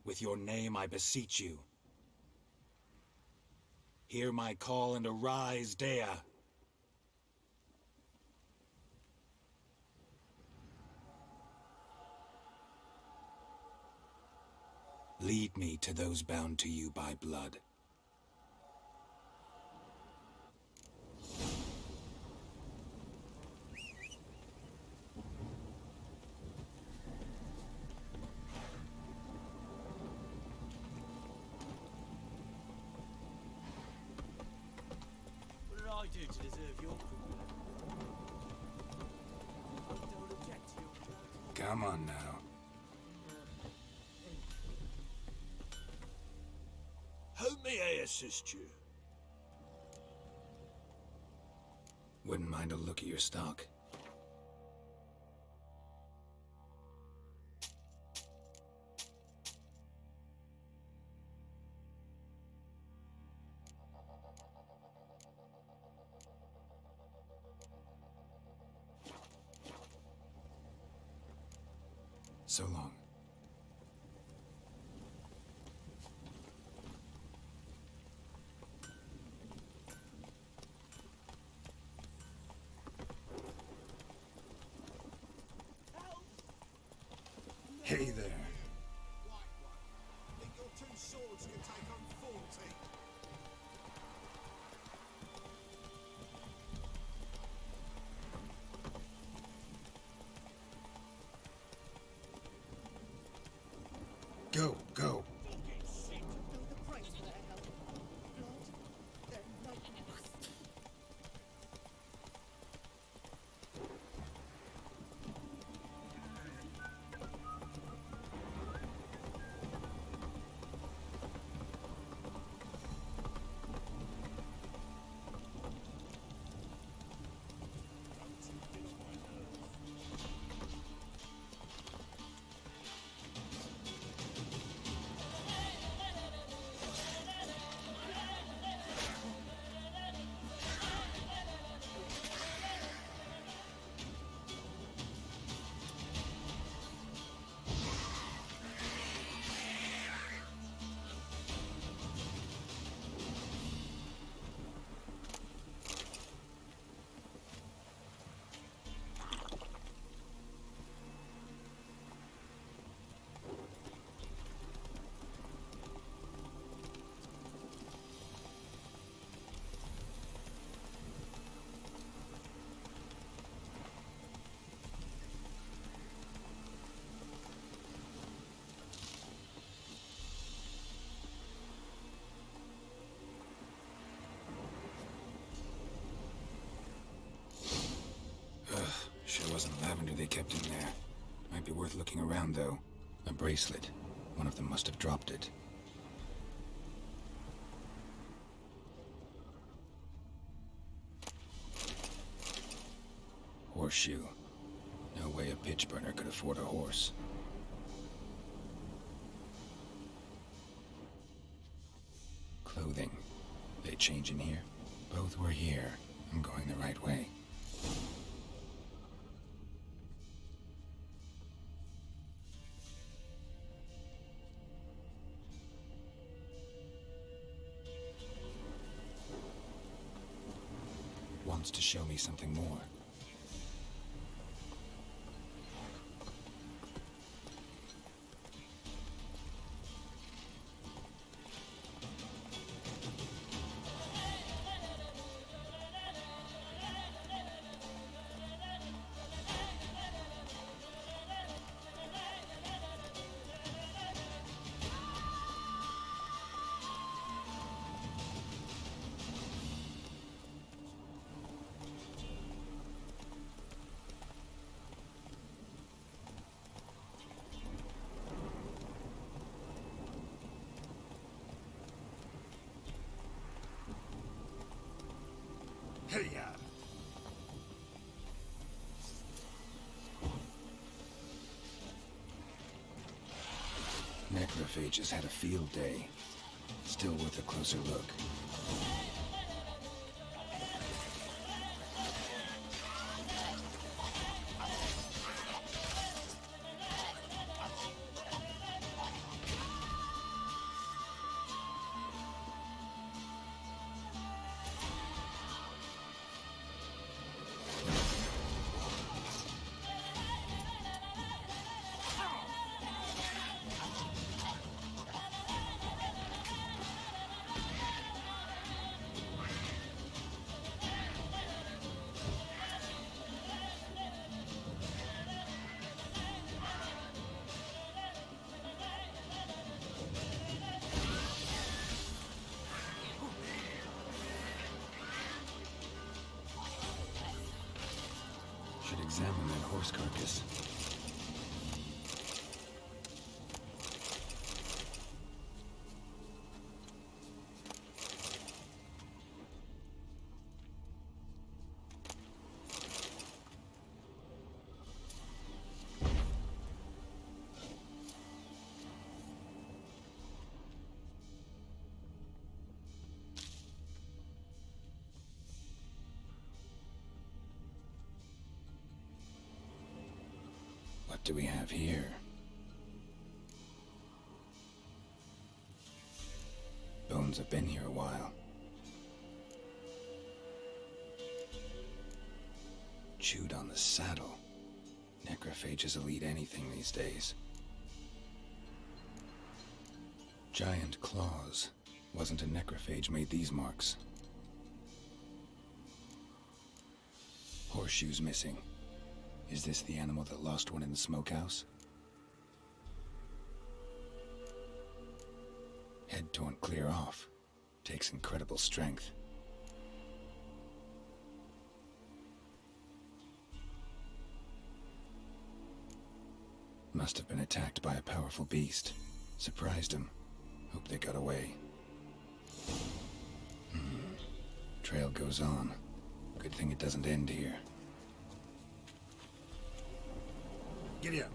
With your name I beseech you. Hear my call and arise, Dea. Lead me to those bound to you by blood. What did I do to deserve your cruelty? I don't object to your Come on now. How may I assist you? Wouldn't mind a look at your stock. So long. Hey there. Think your two swords can take on 40? Go, go. Sure wasn't lavender they kept in there. Might be worth looking around, though. A bracelet. One of them must have dropped it. Horseshoe. No way a pitch burner could afford a horse. Clothing. They change in here? Both were here. I'm going the right way. Wants to show me something more. Hey-ya! Necrophages had a field day. Still worth a closer look. examine that horse carcass. What do we have here? Bones have been here a while. Chewed on the saddle. Necrophages will eat anything these days. Giant claws. Wasn't a necrophage made these marks. Horseshoes missing. Is this the animal that lost one in the smokehouse? Head torn clear off. Takes incredible strength. Must have been attacked by a powerful beast. Surprised him. Hope they got away. Trail goes on. Good thing it doesn't end here. Giddy up.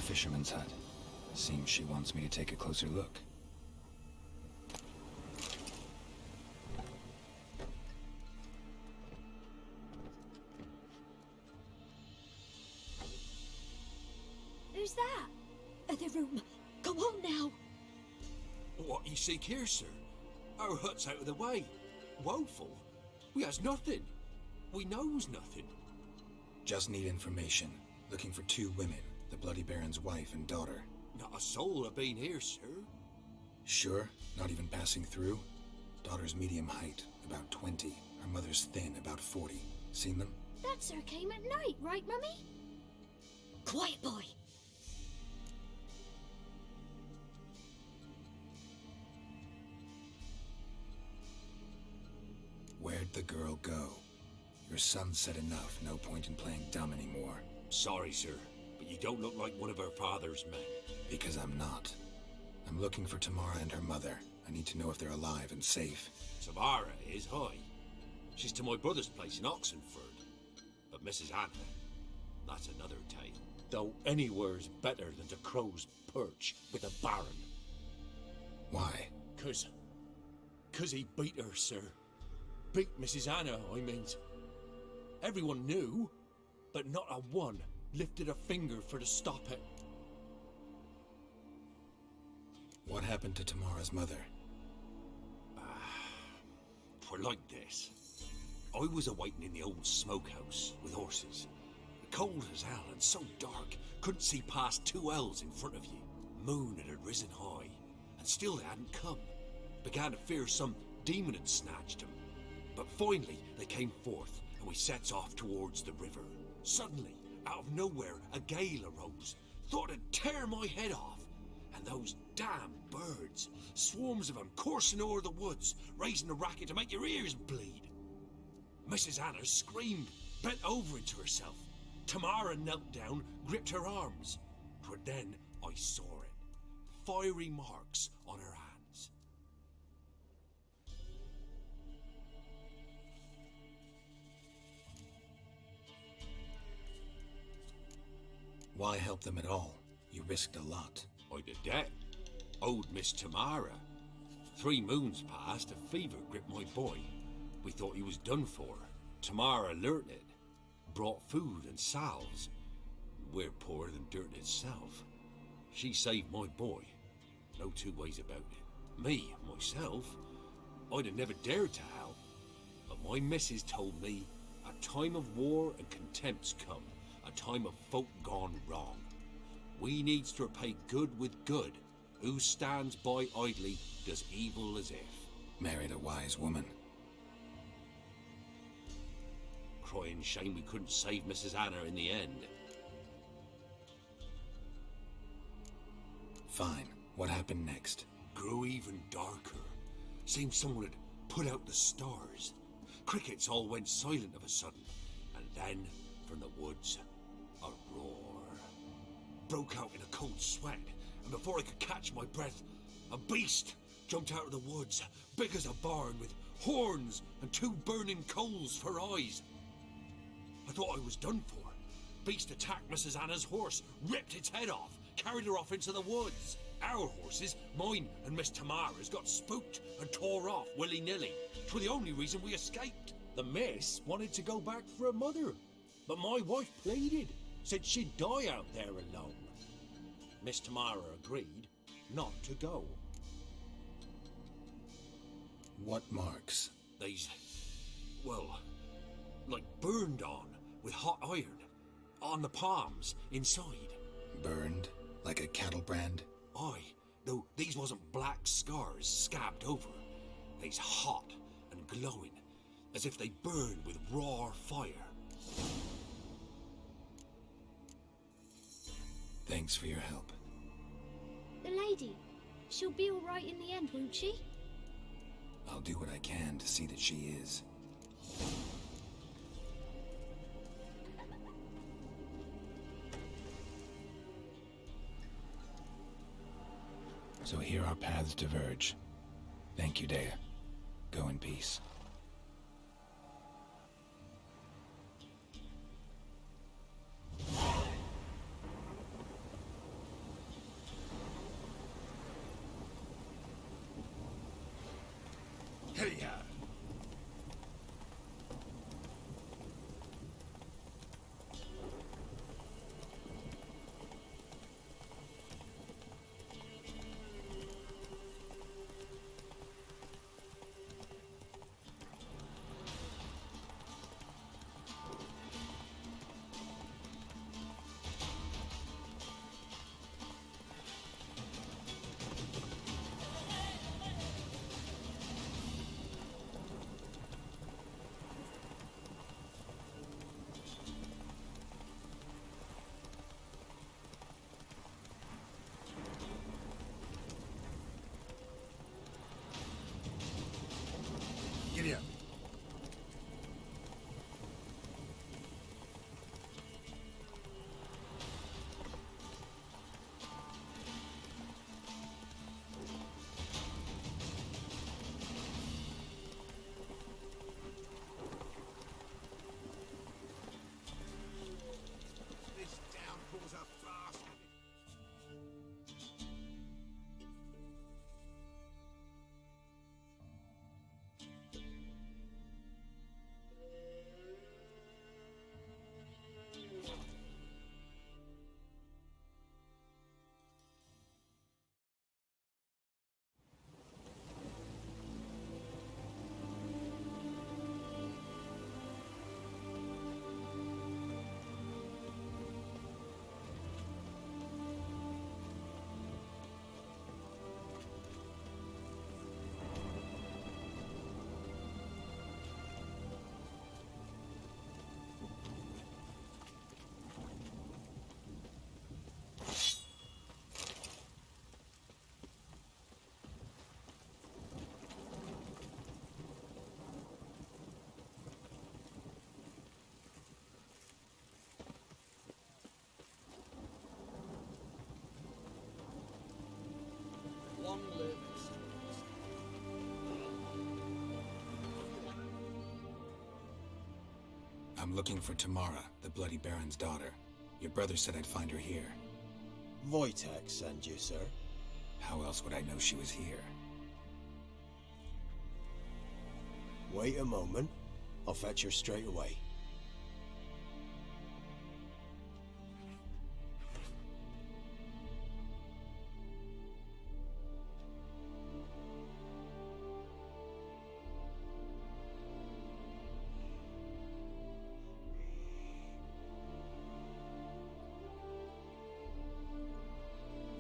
Fisherman's hut. Seems she wants me to take a closer look. Who's that? The room. Go on now. What you seek here, sir? Our hut's out of the way. Woeful. We has nothing. We knows nothing. Just need information. Looking for 2 women. The Bloody Baron's wife and daughter. Not a soul have been here, sir. Sure? Not even passing through? Daughter's medium height, about 20. Her mother's thin, about 40. Seen them? That sir came at night, right, Mummy? Quiet, boy. Where'd the girl go? Your son said enough. No point in playing dumb anymore. Sorry, sir, but you don't look like one of our father's men. Because I'm not. I'm looking for Tamara and her mother. I need to know if they're alive and safe. Tamara is high. She's to my brother's place in Oxenford. But Mrs. Anna, that's another tale. Though anywhere's better than to Crow's Perch with a baron. Why? Cause he beat her, sir. Beat Mrs. Anna, I mean. Everyone knew, but not a one lifted a finger for to stop it. What happened to Tamara's mother? For like this. I was awaiting in the old smokehouse with horses. Cold as hell and so dark, couldn't see past 2 ells in front of you. Moon had risen high, and still they hadn't come. Began to fear some demon had snatched them. But finally they came forth, and we sets off towards the river. Suddenly, out of nowhere, a gale arose. Thought it'd tear my head off. And those damn birds, swarms of them coursing o'er the woods, raising a racket to make your ears bleed. Mrs. Anna screamed, bent over into herself. Tamara knelt down, gripped her arms. 'Twere then I saw it. Fiery marks on her hands. Why help them at all? You risked a lot. I'd a debt. Owed Miss Tamara. 3 moons passed, a fever gripped my boy. We thought he was done for. Tamara alerted, brought food and salves. We're poorer than dirt itself. She saved my boy. No two ways about it. Me, myself, I'd have never dared to help. But my missus told me a time of war and contempt's come. A time of folk gone wrong. We needs to repay good with good. Who stands by idly does evil as if. Married a wise woman. Crying shame we couldn't save Mrs. Anna in the end. Fine. What happened next? Grew even darker. Seemed someone had put out the stars. Crickets all went silent of a sudden. And then, from the woods, a roar. Broke out in a cold sweat, and before I could catch my breath, a beast jumped out of the woods, big as a barn, with horns and 2 burning coals for eyes. I thought I was done for. Beast attacked Mrs. Anna's horse, ripped its head off, carried her off into the woods. Our horses, mine and Miss Tamara's, got spooked and tore off willy-nilly. 'Twere the only reason we escaped. The miss wanted to go back for her mother, but my wife pleaded, said she'd die out there alone. Miss Tamara agreed not to go. What marks? They's, well, like burned on with hot iron. On the palms, inside. Burned? Like a cattle brand? Aye, though these wasn't black scars scabbed over. They's hot and glowing, as if they burned with raw fire. Thanks for your help. The lady. She'll be all right in the end, won't she? I'll do what I can to see that she is. So here our paths diverge. Thank you, Dea. Go in peace. Hey-ya! Giddy up. This downpour's a bastard. Long live I'm looking for Tamara, the Bloody Baron's daughter. Your brother said I'd find her here. Wojtek sent you, sir. How else would I know she was here? Wait a moment. I'll fetch her straight away.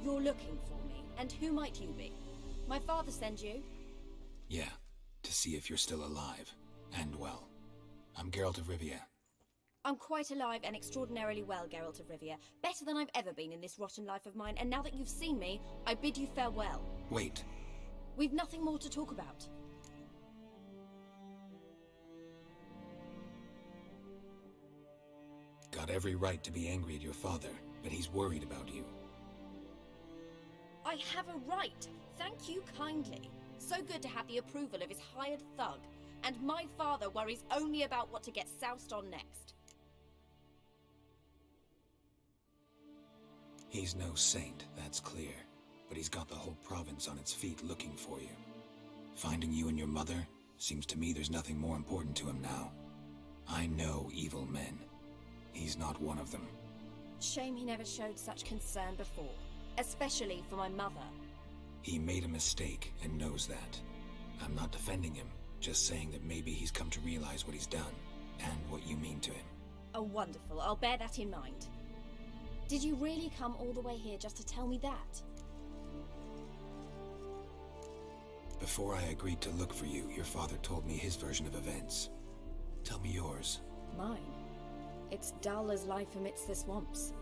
You're looking for me, and who might you be? My father sent you? Yeah, to see if you're still alive. And well. I'm Geralt of Rivia. I'm quite alive and extraordinarily well, Geralt of Rivia. Better than I've ever been in this rotten life of mine, and now that you've seen me, I bid you farewell. Wait. We've nothing more to talk about. Got every right to be angry at your father, but he's worried about you. I have a right. Thank you kindly. So good to have the approval of his hired thug. And my father worries only about what to get soused on next. He's no saint, that's clear. But he's got the whole province on its feet looking for you. Finding you and your mother, seems to me there's nothing more important to him now. I know evil men. He's not one of them. Shame he never showed such concern before. Especially for my mother. He made a mistake and knows that. I'm not defending him, just saying that maybe he's come to realize what he's done, and what you mean to him. Oh, wonderful. I'll bear that in mind. Did you really come all the way here just to tell me that? Before I agreed to look for you, your father told me his version of events. Tell me yours. Mine? It's dull as life amidst the swamps.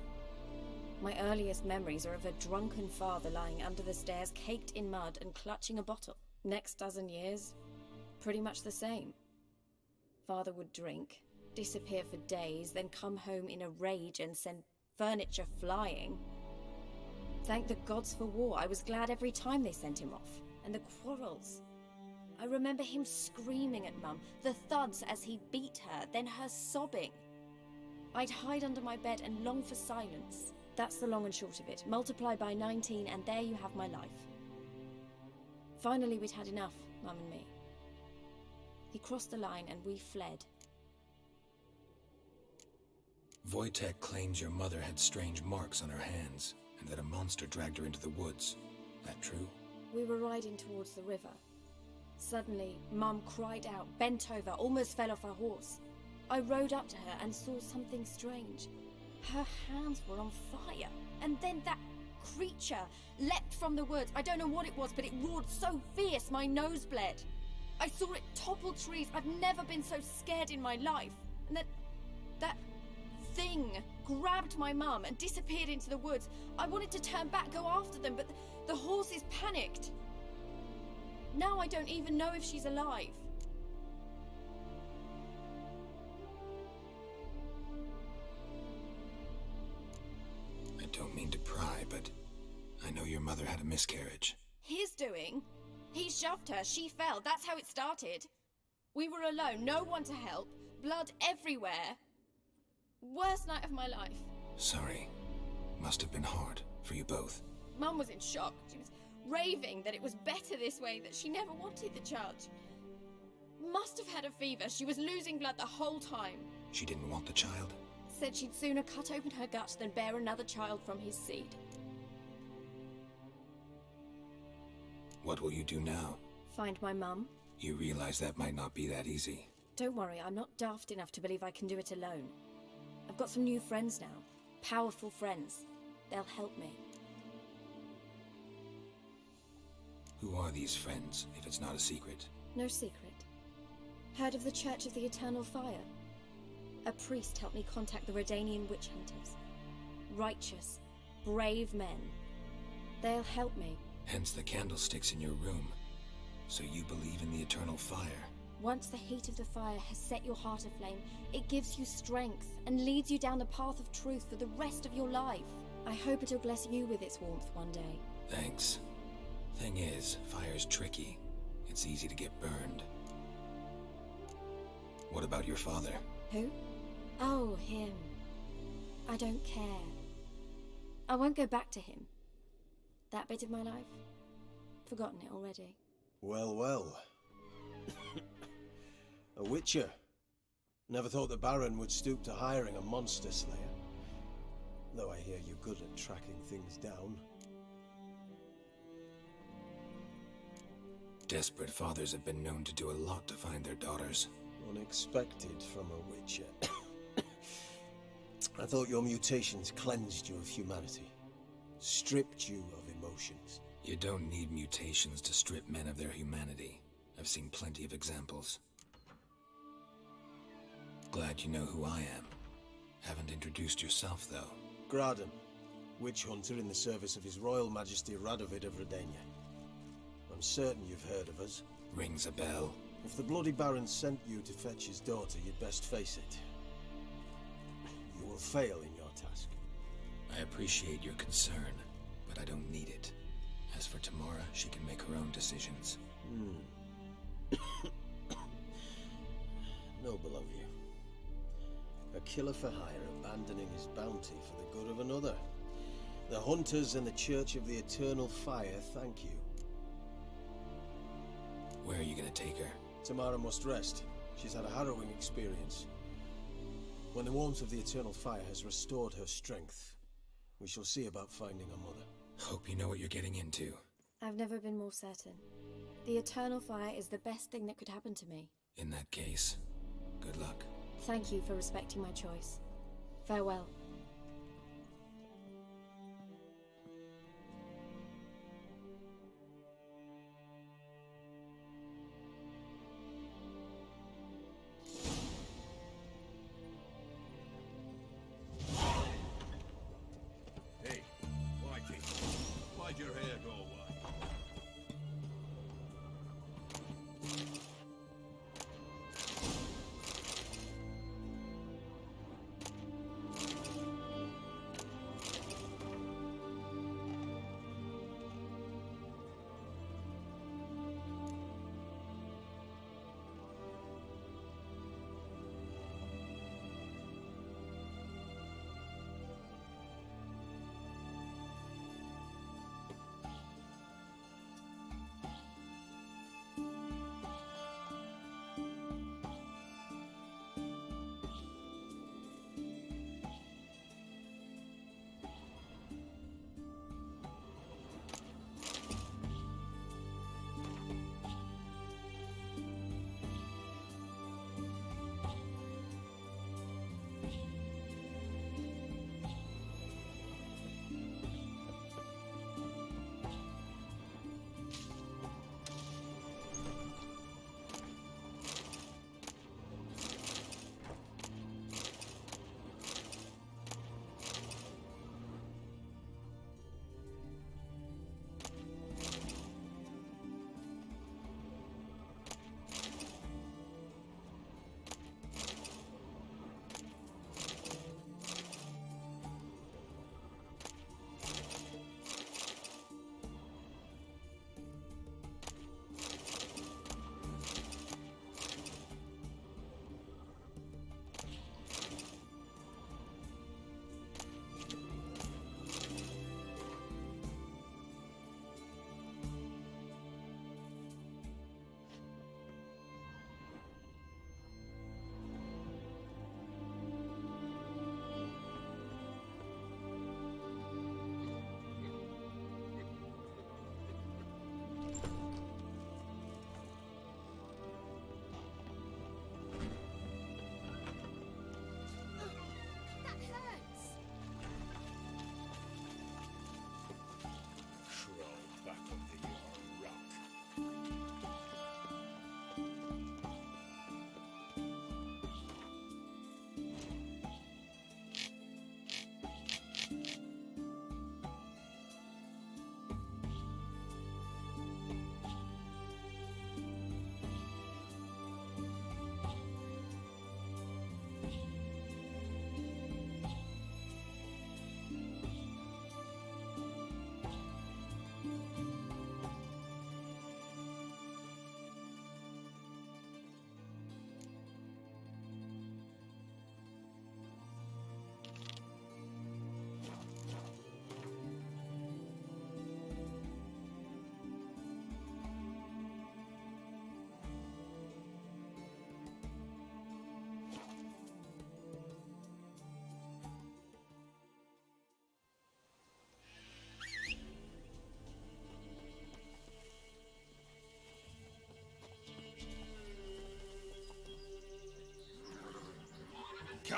My earliest memories are of a drunken father lying under the stairs, caked in mud and clutching a bottle. Next dozen years, pretty much the same. Father would drink, disappear for days, then come home in a rage and send furniture flying. Thank the gods for war. I was glad every time they sent him off. And the quarrels. I remember him screaming at Mum, the thuds as he beat her, then her sobbing. I'd hide under my bed and long for silence. That's the long and short of it. Multiply by 19 and there you have my life. Finally, we'd had enough, Mum and me. He crossed the line and we fled. Wojtek claims your mother had strange marks on her hands, and that a monster dragged her into the woods. That true? We were riding towards the river. Suddenly, Mum cried out, bent over, almost fell off her horse. I rode up to her and saw something strange. Her hands were on fire. And then that creature leapt from the woods. I don't know what it was, but it roared so fierce my nose bled. I saw it topple trees. I've never been so scared in my life. And that thing grabbed my mum and disappeared into the woods. I wanted to turn back, go after them, but the horses panicked. Now I don't even know if she's alive. I don't mean to pry, but I know your mother had a miscarriage. His doing? He shoved her, she fell, that's how it started. We were alone, no one to help, blood everywhere. Worst night of my life. Sorry. Must have been hard for you both. Mum was in shock. She was raving that it was better this way, that she never wanted the child. Must have had a fever. She was losing blood the whole time. She didn't want the child? Said she'd sooner cut open her gut than bear another child from his seed. What will you do now? Find my mum. You realize that might not be that easy. Don't worry, I'm not daft enough to believe I can do it alone. I've got some new friends now. Powerful friends. They'll help me. Who are these friends, if it's not a secret? No secret. Heard of the Church of the Eternal Fire? A priest helped me contact the Redanian witch hunters. Righteous, brave men. They'll help me. Hence the candlesticks in your room. So you believe in the eternal fire? Once the heat of the fire has set your heart aflame, it gives you strength and leads you down the path of truth for the rest of your life. I hope it'll bless you with its warmth one day. Thanks. Thing is, fire's tricky. It's easy to get burned. What about your father? Who? Oh, him. I don't care. I won't go back to him. That bit of my life? Forgotten it already. Well, well. A witcher? Never thought the Baron would stoop to hiring a monster slayer. Though I hear you're good at tracking things down. Desperate fathers have been known to do a lot to find their daughters. Unexpected from a witcher. I thought your mutations cleansed you of humanity. Stripped you of emotions. You don't need mutations to strip men of their humanity. I've seen plenty of examples. Glad you know who I am. Haven't introduced yourself, though. Graden, witch hunter in the service of His Royal Majesty Radovid of Redania. I'm certain you've heard of us. Rings a bell. If the Bloody Baron sent you to fetch his daughter, you'd best face it. You will fail in your task. I appreciate your concern, but I don't need it. As for Tamara, she can make her own decisions. Noble of you. A killer for hire abandoning his bounty for the good of another. The Hunters and the Church of the Eternal Fire thank you. Where are you gonna take her? Tamara must rest. She's had a harrowing experience. When the warmth of the Eternal Fire has restored her strength, we shall see about finding her mother. Hope you know what you're getting into. I've never been more certain. The Eternal Fire is the best thing that could happen to me. In that case, good luck. Thank you for respecting my choice. Farewell. Hey, Whitey, why'd your hair go away?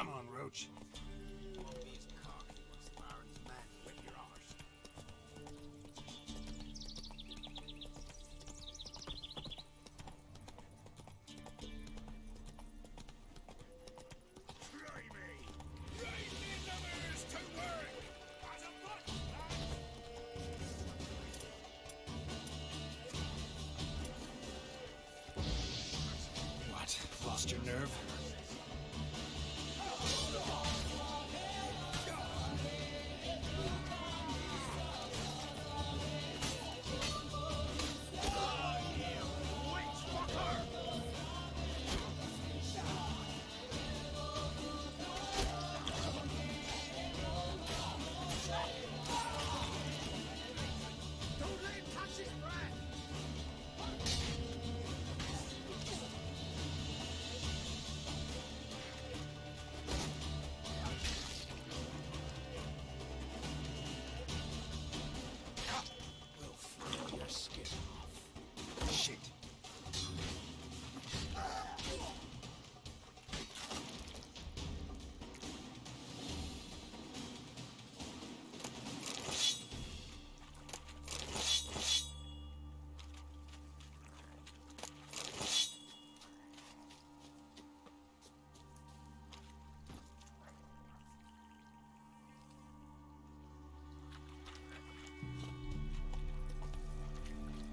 Come on, Roach. What? Lost your nerve?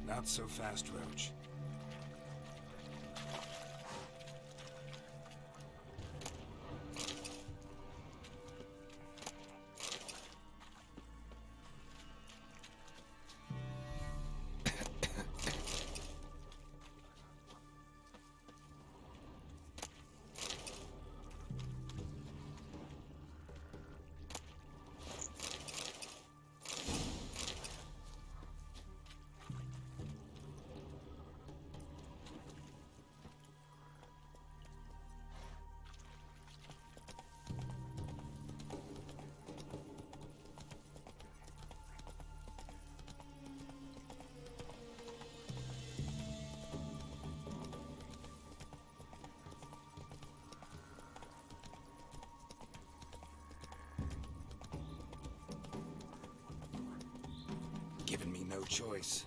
Not so fast, Roach. Given me no choice.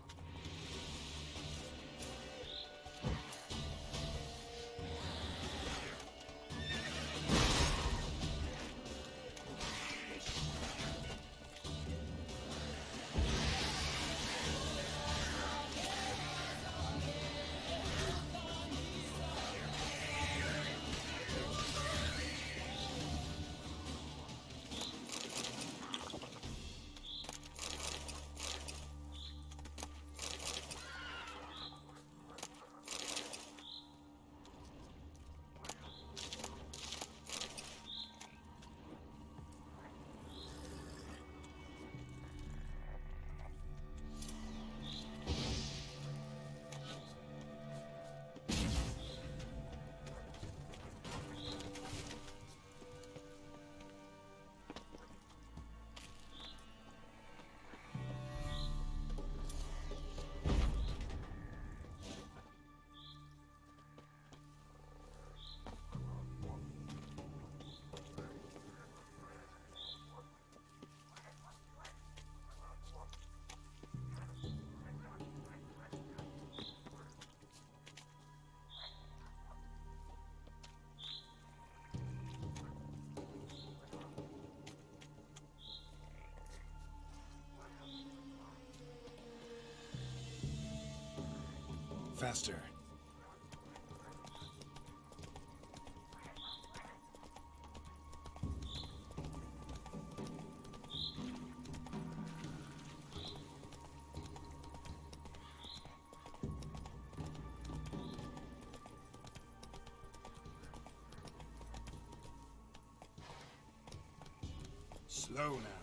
Faster. Slow now.